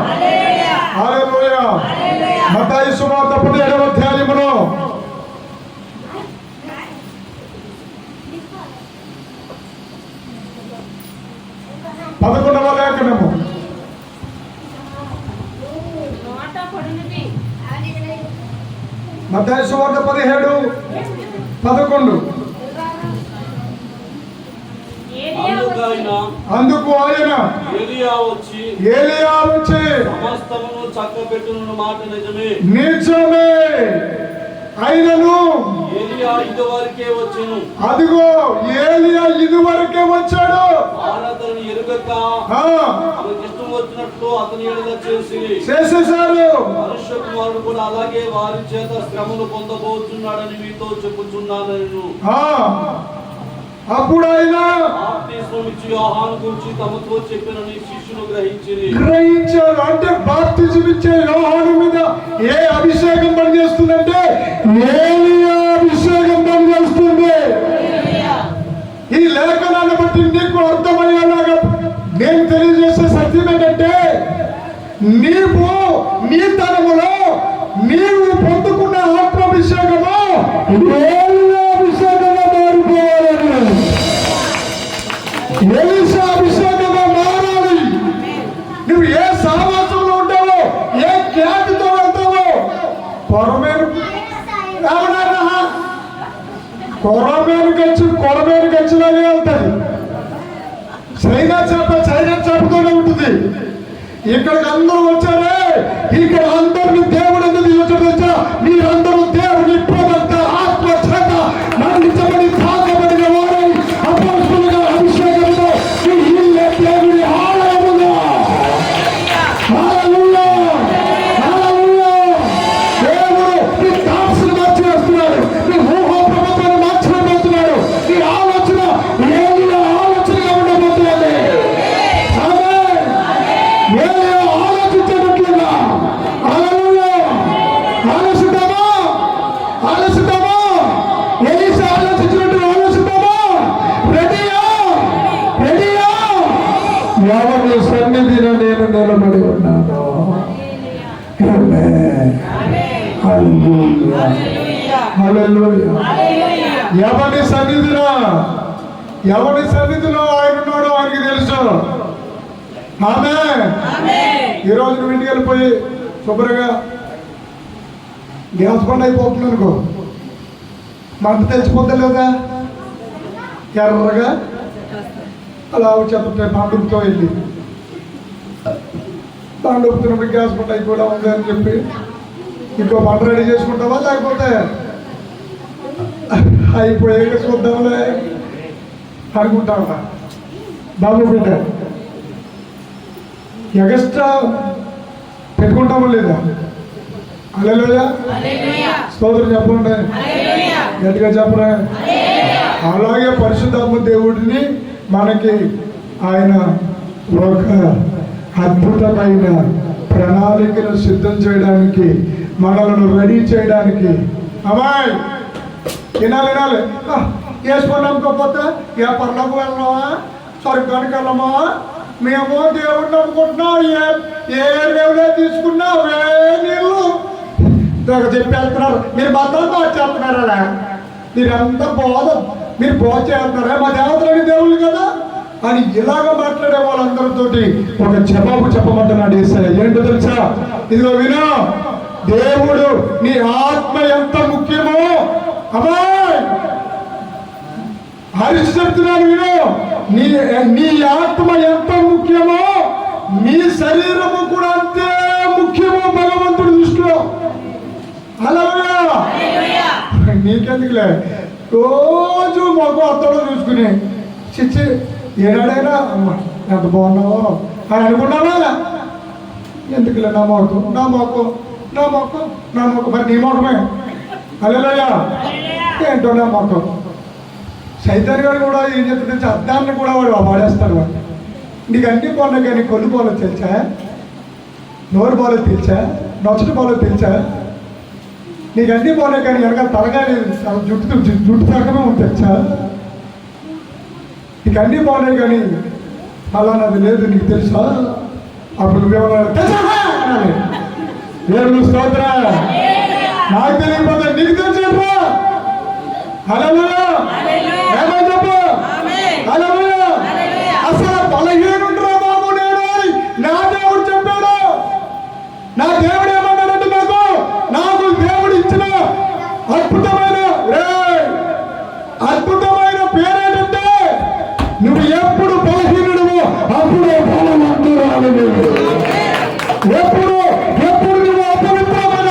హల్లెలూయా. మత్తయి సువార్త 17వ అధ్యాయములో 11వ లేఖనము. మత్తయి సువార్త 17:11. అందుకు ఆయన ఏలియా వచ్చి సమస్తమును చక్కబెట్టును మాట నిజమే. అయినను ఏలియా ఇదివరకే వచ్చెను. అదిగో ఏలియా ఇదివరకే వచ్చాడు. అతను ఎరుగక ఆమెకి ఇష్టం వచ్చినట్లు అతని ఎడల చేసేశారు. మనుష్య కుమారుడు కూడా అలాగే వారి చేత శ్రమను పొందబోతున్నాడని మీతో చెప్పుచున్నాను. అప్పుడు ఆయన యోహాను గురించి తమతో చెప్పినని శిష్యులు గ్రహించారు. అంటే బాప్తిజం ఇచ్చే యోహాను మీద ఏ అభిషేకం పనిచేస్తుందంటే ఏలియా అభిషేకం పనిచేస్తుంది. ఈ లేఖనాన్ని బట్టి నీకు అర్థమయ్యేలాగా నేను తెలియజేసే సత్యం ఏంటంటే నీవు నీ తరములో నీవు పొందుకున్న ఆత్మాభిషేకము ఏలియా అభిషేకంగా మారిపోవాలని, ఎలీషా అభిషేకంగా మారాలి. నువ్వు ఏ సావాసంలో ఉంటావో ఏ ఖ్యాతితో వెళ్తావో కొరమేను గచ్చిలాగే వెళ్తాయి. చైనా చేపతోనే ఉంటుంది. ఇక్కడికి అందరూ వచ్చారే, ఇక్కడ అందరినీ దేవుడు ఎందుకు వచ్చా? మీరందరూ దేవుని ప్రేమంత ఆత్మ చేత మరణించబడి తాకబడిన వారై అపోస్తులుగా అభిషేకంలో మీ ఇల్లే దేవుని ఆలయముగా. హల్లెలూయా హల్లెలూయా. దేవుడు నీ తాప్సును మార్చివేస్తున్నాడు, నీ ఊహాప్రపంచాన్ని మార్చివేస్తున్నాడు. నీ ఆలోచన ఏలియా ఆలోచనగా ఉండబోతున్నది. ఆమేన్. నేను నిలబడి ఉన్నాను. ఆమేన్. హల్లెలూయా. హల్లెలూయా. ఎవరి సన్నిధిలో ఆయన ఉన్నాడో ఆయనకి తెలుసు. ఆమేన్. ఈరోజు నువ్వు ఇంటికి వెళ్ళిపోయి శుభ్రంగా గ్యాస్ బండ్ అయిపోతుంది అనుకో, మంట తెచ్చిపోతా లేదా? ఎర్రగా అలా చెప్తే బండుతో వెళ్ళి బండు ఒప్పుతున్నప్పుడు గ్యాస్ బండ్ అయిపోవడం ఉంది అని చెప్పి ఇంకో బండ రెడీ చేసుకుంటావా, లేకపోతే అయిపోయాక చూద్దాంలే అనుకుంటావా? బాబు బిడ్డ ఎగస్ట్రా పెట్టుకుంటామా లేదా? హల్లెలూయా. స్తోత్రం చెప్పండి, గట్టిగా చెప్పరా. అలాగే పరిశుద్ధాత్మ దేవుడిని మనకి ఆయన ఒక అద్భుతమైన ప్రణాళికను సిద్ధం చేయడానికి, మనలను రెడీ చేయడానికి. అమ్మాయి వినాలి. వేసుకొని నమ్ముకోకపోతే ఏ పర్లకు వెళ్ళామా, స్వర్గానికి వెళ్ళమా? మేము దేవుడు నమ్ముకుంటున్నాం, ఏ రేవులే తీసుకున్నాం, ఏ నీళ్ళు చెప్పేస్తున్నారు. మీరు బద్దలు చేస్తున్నారా? మీరంతా మీరు బోధ చేస్తున్నారా? మా దేవతలని దేవుళ్ళు కదా అని ఇలాగ మాట్లాడే వాళ్ళందరితోటి ఒక జవాబు చెప్పమంటున్నాడు యేసయ్య. ఏంటో తెలుసా? ఇదిగో విను, దేవుడు నీ ఆత్మ ఎంత ముఖ్యమో అమ్మాయి హరిచి చెప్తున్నాను విను. నీ ఆత్మ ఎంత ముఖ్యమో నీ శరీరము కూడా అంతే ముఖ్యమో భగవంతుడి దృష్టిలో. హల్లెలూయా. నీకెందుకులే రోజు మాకు అర్థంలో చూసుకుని చిచ్చి ఏనాడైనా అమ్మ ఎంత బాగున్నావో అని అనుకున్నావా? ఎందుకులే నా మొక్క మరి నీ మొక్కమే. హల్లెలూయా. ఏంటో నా మొక్క. సైతాన్ గారు కూడా ఏం చెప్తుంటే అద్దాన్ని కూడా వాడు వాడేస్తాడు. వాడు నీకు అన్ని బాగున్నాయి కానీ కొల్లు బాలో తెలుసా, నోరు బాలో తెలుసా, నొచ్చటి బాలో తెలుసా? నీకు అన్ని బాగున్నాయి కానీ వెనకాల తలగా లేదు, జుట్టు తరగమే ఉంది తెలుసా? నీకు అన్ని బాగున్నాయి కానీ అలా నాది లేదు, నీకు తెలుసా? అప్పుడు నువ్వేమన్నా తెలుసా? దేవుడు స్తోత్ర. నాకు తెలియకపోతే నీకు తెలుసా? హల్లెలూయా. ఏమని చెప్పు? హల్లెలూయా. అసలు బలహీనుడురా బాబు నేను, నా దేవుడు చెప్పాడు. నా దేవుడు ఏమన్నాడంటే నాకు దేవుడు ఇచ్చిన అద్భుతమైన పేరేంటంటే నువ్వు ఎప్పుడు బలహీనుడు అప్పుడు బలవంతురాలు. ఎప్పుడు నువ్వు అపవిత్రమైన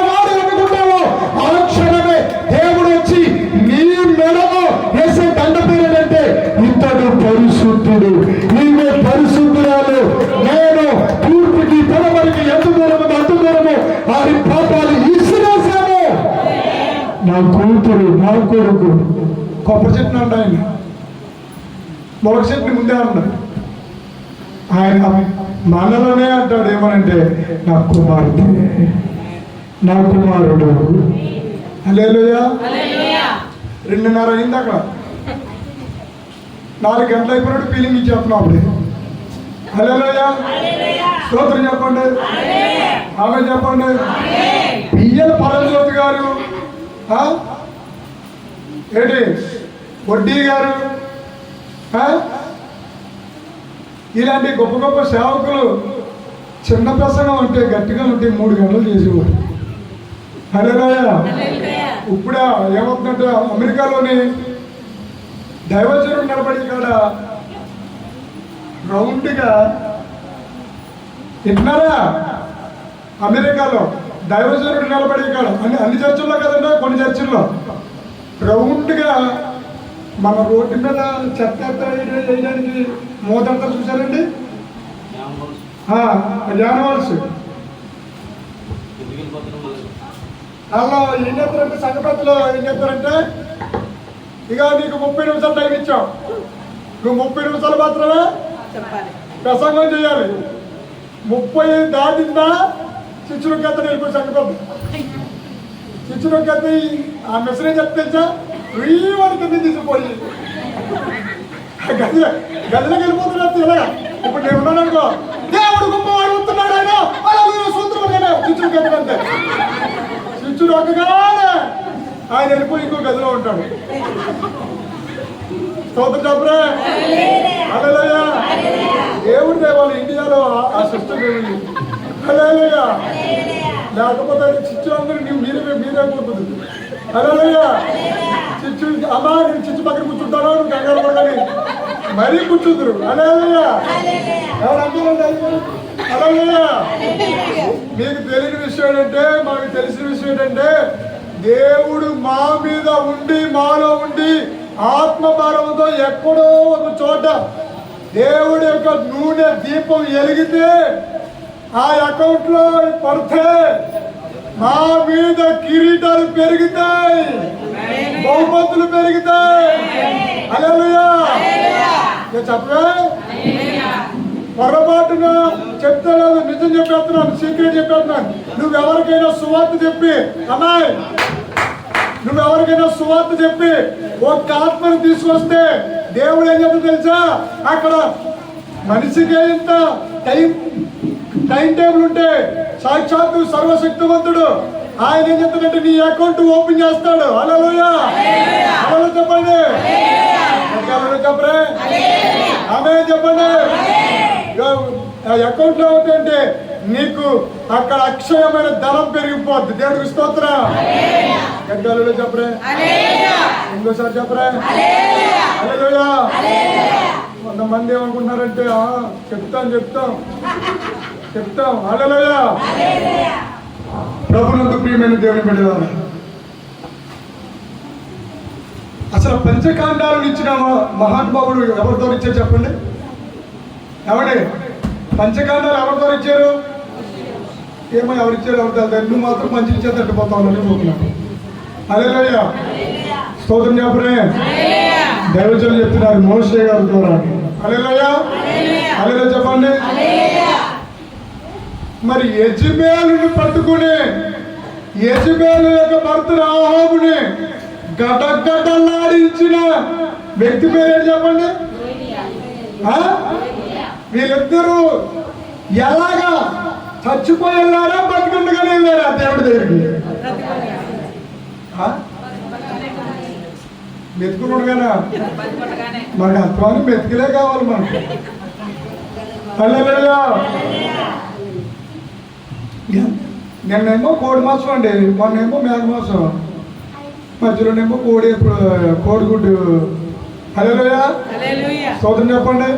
వాడు అనుకుంటావో ఆ క్షణమే దేవుడు వచ్చి నీ మెడలో వేసే దండ పేరేంటంటే ఇతడు పరిశుద్ధుడు, నీవే పరిశుద్ధురాలు. నేను తూర్పుకి పడమరికి ఎంత దూరము అంత దూరము వారి పాపాలు ఇసిరేసాను. నా కూతురు నా కొడుకు కొబ్బరి చెట్టును అంట, ఆయన మొలక చెట్టుని ముందే అన్నాడు. ఆయన మనలోనే అంటాడు ఏమనంటే నా కుమారుడు, నా కుమారుడు. హల్లెలూయా. 2:30 అయింది అక్కడ, 4 గంటలు అయిపోయినట్టు ఫీలింగ్ ఇచ్చేస్తున్నాం అప్పుడే. హల్లెలూయా. స్తోత్రం చెప్పండి, ఆమె చెప్పండి. పియ్యల పరమజ్యోతి గారు, ఏంటి వడ్డీ గారు, ఇలాంటి గొప్ప గొప్ప సేవకులు చిన్న ప్రసంగం అంటే గట్టిగా ఉంటే 3 గంటలు చేసేవారు. హల్లెలూయా. ఇప్పుడు ఏమవుతుందంటే అమెరికాలోని దైవజనుడు నిలబడి కాడ రౌండ్గా వింటున్నారా? అమెరికాలో దైవజనుడు నిలబడి కాడ అన్ని చర్చిల్లో కదండి, కొన్ని చర్చిల్లో రౌండ్గా మన రోడ్డు మీద చెత్త వేయడానికి మూతంతా చూసారండి, యానిమల్స్. అలా ఏం చేస్తారంటే సంఘపతిలో ఏం చేస్తారంటే, ఇక నీకు 30 నిమిషాలు టైం ఇచ్చాం, నువ్వు 30 నిమిషాలు మాత్రమే ప్రసంగం చేయాలి. 30 దాటిందా చిచ్చునొక్కేత వెళ్ళిపోయి సంఘపతి. చిచ్చునొక్కేత ఆ మెసేజ్ చెప్తే తెలుసా, వాడి కింద తీసుకుపోయి గదిలోకి వెళ్ళిపోతున్నారు. ఇలాగా ఇప్పుడు నేను ఉన్నాను అనుకో, దేవుడు గొప్పవాడు వస్తున్నాడు ఆయన అలా సూత్రం చిచ్చుడు గెట్టడంతే. చిచ్చుడు ఒక్కగానే ఆయన వెళ్ళిపోయి ఇంకో గదిలో ఉంటాడు. స్తోత్రం చెప్పరే. హల్లెలూయా. దేవుడి దేవాలు ఇండియాలో ఆ సిస్టమ్ ఏమిటి? హల్లెలూయా. లేకపోతే చిచ్చు అందరూ మీరే పోతుంది. హల్లెలూయా. చిచ్చు అమ్మా నేను చిచ్చు పక్కన కూర్చుంటాను, నువ్వు కంగారు పడని మరీ కూర్చుందరు. హల్లెలూయా. హల్లెలూయా. మీకు తెలియని విషయం ఏంటంటే, మాకు తెలిసిన విషయం ఏంటంటే, దేవుడు మా మీద ఉండి మాలో ఉండి ఆత్మభారంతో ఎక్కడో ఒక చోట దేవుడి యొక్క నూనె దీపం వెలిగితే ఆ అకౌంట్ లో పడితే మా మీద కిరీటాలు పెరుగుతాయి, బహుమతులు పెరుగుతాయి. హల్లెలూయా. చెప్పవే పొరపాటున చెప్తలేదు, నిజం చెప్పేస్తున్నాను, సీక్రెట్ చెప్పేస్తున్నాను. నువ్వెవరికైనా సువార్త చెప్పి అమ్మాయి, నువ్వెవరికైనా సువార్త చెప్పి ఒక ఆత్మను తీసుకొస్తే దేవుడు ఏం చెప్తా తెలుసా? అక్కడ మనిషికి ఇంత టైం టేబుల్ ఉంటే సాక్షాత్తు సర్వశక్తివంతుడు ఆయన ఏం చెప్తాడంటే నీ అకౌంట్ ఓపెన్ చేస్తాడు. హల్లెలూయా. హల్లెలూయా చెప్పండి. చెప్పరే ఆమె చెప్పండి. అకౌంట్ లో అవుతుంటే నీకు అక్కడ అక్షయమైన ధనం పెరిగిపోద్ది. దేవుడికి స్తోత్రం. గడ్డలలో చెప్పరే, ఇంకోసారి చెప్పరే. హల్లెలూయా. కొంతమంది ఏమనుకుంటున్నారంటే చెప్తాం. హల్లెలూయా. ప్రభునందు ప్రియమైన దేవుని బిడ్డలారా, అసలు పంచకాండాలను ఇచ్చిన మహానుభావుడు ఎవరితో ఇచ్చారు చెప్పండి? ఎవడే పంచకాండాలు ఎవరితో ఇచ్చారు? ఏమో ఎవరిచ్చారు ఎవరు? నువ్వు మాత్రం మంచి ఇచ్చేది తట్టుపోతావు అనుకుంటున్నాను. హల్లెలూయా. స్తోత్రం చెప్పరే. దైవజనులు చెప్తున్నారు మోషే గారి ద్వారా. హల్లెలూయా. హల్లెలూయా చెప్పండి. మరి యెజబెలుని పట్టుకుని యెజబెలు యొక్క భర్త అహాబుని గడగడలాడించిన వ్యక్తి పేరు చెప్పండి. వీళ్ళిద్దరూ ఎలాగా చచ్చిపోయి వెళ్ళారా, బతుకుండగానే వెళ్ళారా దేవుడి దగ్గరికి? మెతుకున్నాడుగానా? మనకి అర్థం మెతుకులే కావాలి మనకు. హల్లెలూయా. నిన్నేమో కోడి మాసం అండి, మొన్నేమో మేక మాసం, మధ్యలోనేమో కోడిగుడ్డు. హల్లెలూయా. స్తోత్రం చెప్పండి.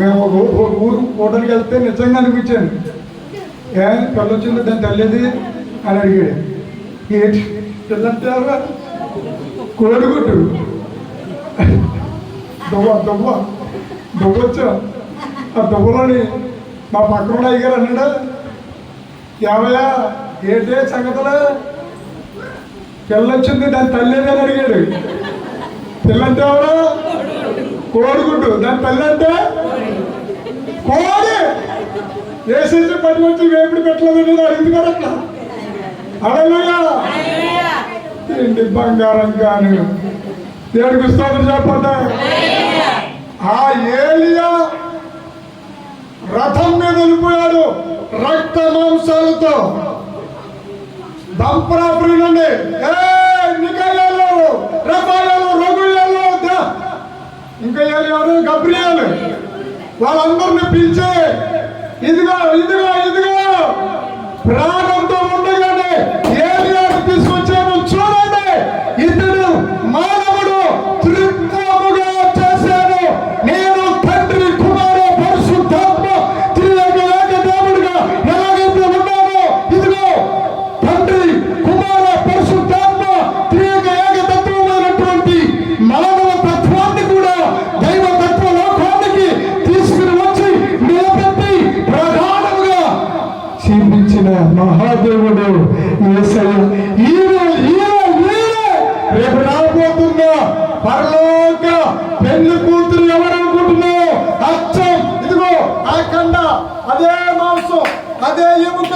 మేము ఒక ఊరు హోటల్కి వెళ్తే నిజంగా అనిపించాను. పిల్ల వచ్చింది దాని తల్లిది అని అడిగాడు. ఏంటి పిల్లంటారా? కోడిగుడ్డు. దువ్వొచ్చా ఆ దువ్వలోని మా పక్కన అయ్యారు అన్నాడా, ఏమయ్యా ఏంటే సంగతులు? పిల్లొచ్చింది దాని తల్లి అని అడిగాడు. పిల్లంటే ఎవరు? కోడిగుడ్డు. దాని తల్లి అంటే కోడి. వేసేసి పని వచ్చి వేపుడు పెట్టలేదు అడిగింది కదా అట్లా. హల్లెలూయా. ఏంటి బంగారం కాను. దేవుడికి స్తోత్రం చెప్పండి. ఆ ఏలియా రథం మీద వెళ్ళిపోయాడు రక్త మాంసాలతో. దంపరాపురినండి నికయాలు, రఫాయాలు, రఘుయాలు, ఇంకా ఎవరు గబ్రియాలు, వాళ్ళందరినీ పిలిచి ఇదిగో ప్రాణంతో ఉండగానే ఏలియాను తీసుకొచ్చాను చూడండి, ఇతడు మానవుడు త్రిత్వముగా చేశాను. నేను తండ్రి కుమార పరిశుద్ధాత్మ త్రియేక దేవుడిగా ఎలాగైతే ఉన్నానో, ఇదిగో తండ్రి కుమార పరిశుద్ధాత్మ త్రియేక ఏకతత్వమైనటువంటి మానవ తత్వాన్ని కూడా దైవ తత్వ లోకానికి తీసుకుని వచ్చి నిలబెట్టి ప్రధానముగా చూపించిన మహాదేవుడు యేసయ్య. రేపు రాబోతున్న పరలోక పెళ్లి కూతురు ఎవరనుకుంటున్నావు? అచ్చం ఇదిగో ఆ కండ, అదే మాంసం, అదే ఎముక,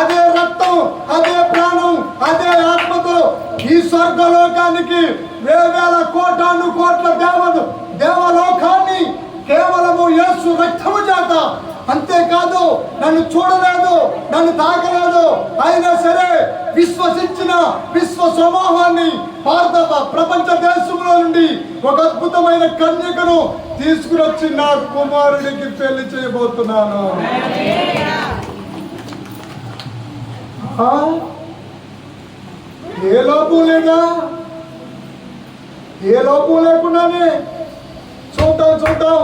అదే రక్తం, అదే ప్రాణం, అదే ఆత్మతో ఈ స్వర్గలోకానికి వేవేల కోటాను కోట్ల దేవలోకాన్ని కేవలము యేసు రక్తము చేత. అంతేకాదు నన్ను చూడలేదు, నన్ను తాకలేదు, అయినా సరే విశ్వసించిన విశ్వ సమూహాన్ని ప్రపంచ దేశంలో నుండి ఒక అద్భుతమైన కన్యకను తీసుకుని వచ్చి నా కుమారుడికి పెళ్లి చేయబోతున్నాను. ఏ లోపం లేదా? ఏ లోపం లేకుండానే చూద్దాం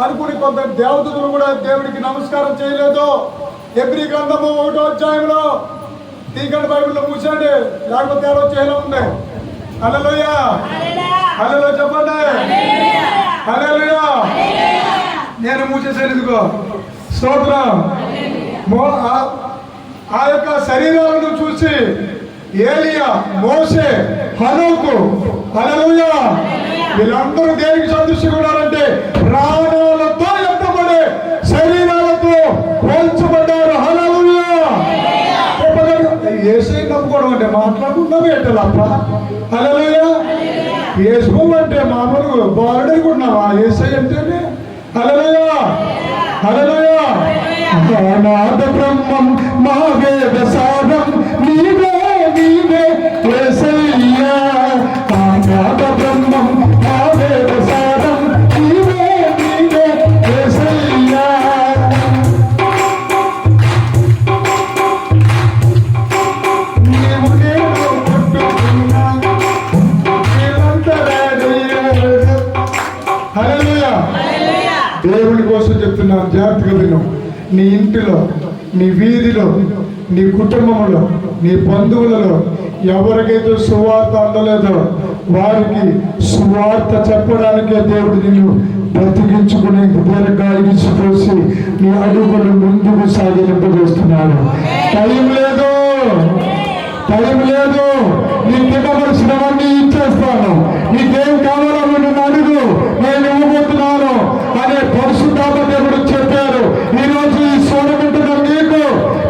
అనుకుని కొంత దేవతలు కూడా దేవుడికి నమస్కారం చేయలేదు. ఎబ్రీ గ్రంథము 1వ అధ్యాయంలో తీగల బైబిల్లో మూసండి, లేకపోతే ఏడో చేయలో ఉంది. హల్లెలూయా, హల్లెలూయా చెప్పండి, హల్లెలూయా. నేను మూసేసాను, ఇదిగో స్తోత్రం. ఆ యొక్క శరీరాలను చూసి ఏలియా, మోషే, హనోకు, హల్లెలూయా, వీళ్ళందరూ దేనికి సదృశ్యంగా ఉన్నారంటే ప్రాణాలతో ఎత్తబడే శరీరాలతో పోల్చబడ్డారు. హల్లెలూయా. యేసయ్య నమ్ముకోవడం అంటే మాట్లాడుకుంటాం ఏంటలప్ప. హల్లెలూయా. యేసు అంటే మామూలు బాలుడు అనుకుంటున్నావా? యేసయ్య అంటేనే హల్లెలూయా, హల్లెలూయా. అనాథ బ్రహ్మం మా వేద సారం నీవే నీవే యేసయ్యా. అనాథ బ్రహ్మం మా వేద సారం నీవే నీవే యేసయ్యా. నీవు నేను పుట్టుకున్నా హల్లెలూయా. దేవుడి కోసం చెప్తున్నాను, జాగ్రత్తగా విను. నీ ఇంటిలో, నీ వీధిలో, నీ కుటుంబంలో, నీ బంధువులలో ఎవరికైతే సువార్త అందలేదో వారికి సువార్త చెప్పడానికే దేవుడు నిన్ను బ్రతికించుకుని దీర్ఘాయుష్పోసి నీ అడుగులు ముందుకు సాగింపజేస్తున్నాడు. టైం లేదు, టైం లేదు. నీకు ఇవ్వవలసినవన్నీ ఇచ్చేస్తాను. నీకేం కావాలో నన్ను అడుగు, నేను ఇవ్వబోతున్నాను అనే పరిశుద్ధాత్మ దేవుడు చెప్పారు. ఈరోజు ఈ సోదరుంటున్న నీకు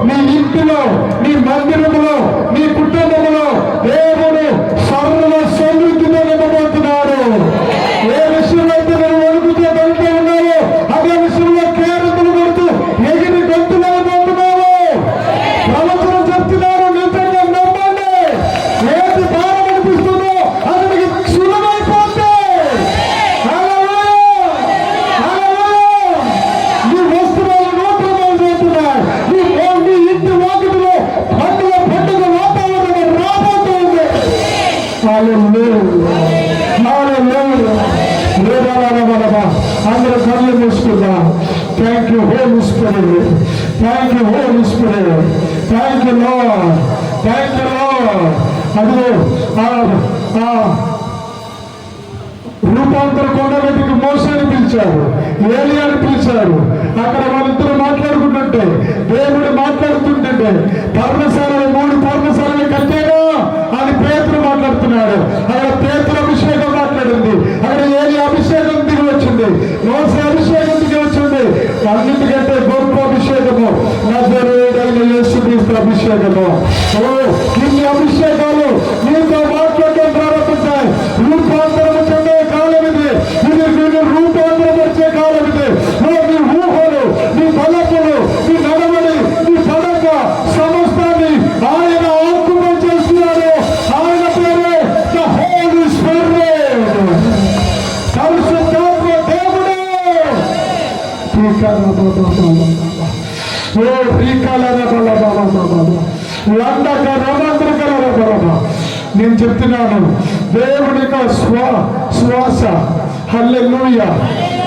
నీ ఇంటిలో, నీ మందిరంలో, నీ కుటుంబంలో దేవుడు సర్వ సమృద్ధితో నింపబోతున్నాడు. ఏ విషయమైతే నేను వణుకుతూ వెళ్తూ ఉన్నావో అదే విషయంలో కేరళలు కొడుతూ ఎగిరి గొంతులు పోతున్నావు. ప్రవచనం చెప్తున్నారు, నిజంగా నమ్మండి. ఏది భారం అనిపిస్తుందో అతనికి సులభమైపోతే నీ వస్తువులు నోట్రమాలు చేస్తున్నాయి. నీ ఇంటి వాకిటిలో పండుగ వాతావరణం రాబోతుంది. అందరూ కళ్ళు మూసుకుందా. Thank you holy spirit, thank you holy spirit, thank you lord, thank you lord. అదిగో రూపాంతర కొండ మీదకి మోసేని పిలిచారు, ఏలియాని పిలిచారు. అక్కడ వాళ్ళిద్దరూ మాట్లాడుకుంటుంటే, దేవుడు మాట్లాడుతుంటే పర్ణశాలలో 3 పర్ణశాలలు కట్టేగా అని పేతురు మాట్లాడుతున్నాడు. అక్కడ పేతురు అభిషేకం మాట్లాడింది, అక్కడ ఏలియా అభిషేకం దిగి వచ్చింది, మోసే అభిషేకం దిగి వచ్చింది. అన్నిటికంటే గొప్ప అభిషేకము నజరేయుడైన యేసుక్రీస్తు అభిషేకము. ఇన్ని అభిషేకాలు నీతో మాట్లాడడం ప్రారంభించాయి. రూపాంతరం చెందే కాలం ఇది, ఇది రూపాంతరం వచ్చే కాలం ఇది. నీ ఊహలు, నీ బలపులు, నీ నడవడి, నీ పడక సమస్తాన్ని ఆయన ఆక్యుపై చేస్తున్నారు. ఆయన పేరే ద హోలీ స్పిరిట్, పరిశుద్ధాత్మ దేవుడు. నేను చెప్తున్నాను, దేవుడి యొక్క శ్వాస. హల్లెలూయా,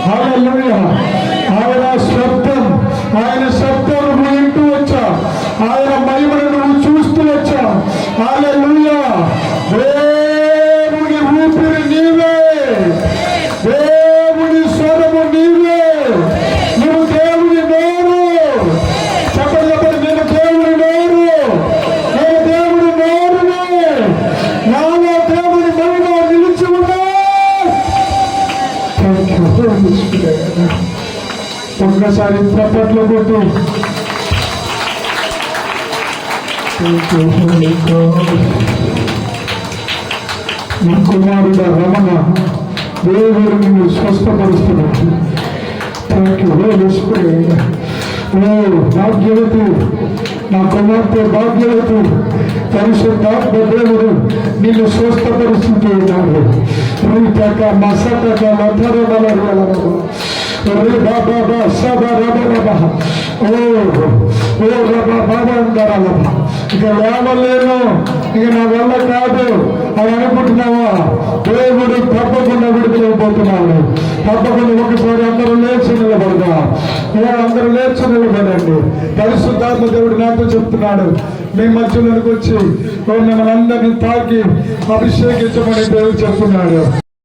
హల్లెలూయా. ఆయన శబ్దం, ఆయన శబ్దం నువ్వు వింటూ వచ్చా, ఆయన మహిమను నువ్వు చూస్తూ వచ్చా. హల్లెలూయా. దేవుడి ఊపిరి నీవే, దేవుడి స్వరము నీవే, నువ్వు దేవుడి నోరు. చెప్పండి చెప్పండి, నేను దేవుడి నోరు, నేను దేవుడి నోరుని. నాలో దేవుడి మహిమ నిలిచి ఉన్నా. ఒక్కసారి చప్పట్లు కొట్టు. నీ కుమారుడ రమణ, దేవుడు నిన్ను స్వస్థపరుస్తున్నాడు. థ్యాంక్ యూ భాగ్యవతి నా కుమార్తె భాగ్యవతి పరిశుద్ధాత్మ దేవుడు నిన్ను స్వస్థపరుస్తూ ఉన్నాడు. మసక ఇక లేవలేను, ఇక నా వల్ల కాదు అని అనుకుంటున్నావా? దేవుడు తప్పకుండా విడుదలైపోతున్నాడు. తప్పకుండా ఒకసారి అందరూ లేచి నిలబడదా, అందరూ లేచి నిలబడండి. పరిశుద్ధాత్మ దేవుడు నాతో చెప్తున్నాడు, మీ మధ్యలోకి వచ్చి మిమ్మల్ని అందరినీ తాకి అభిషేకించమని దేవుడు చెప్తున్నాడు.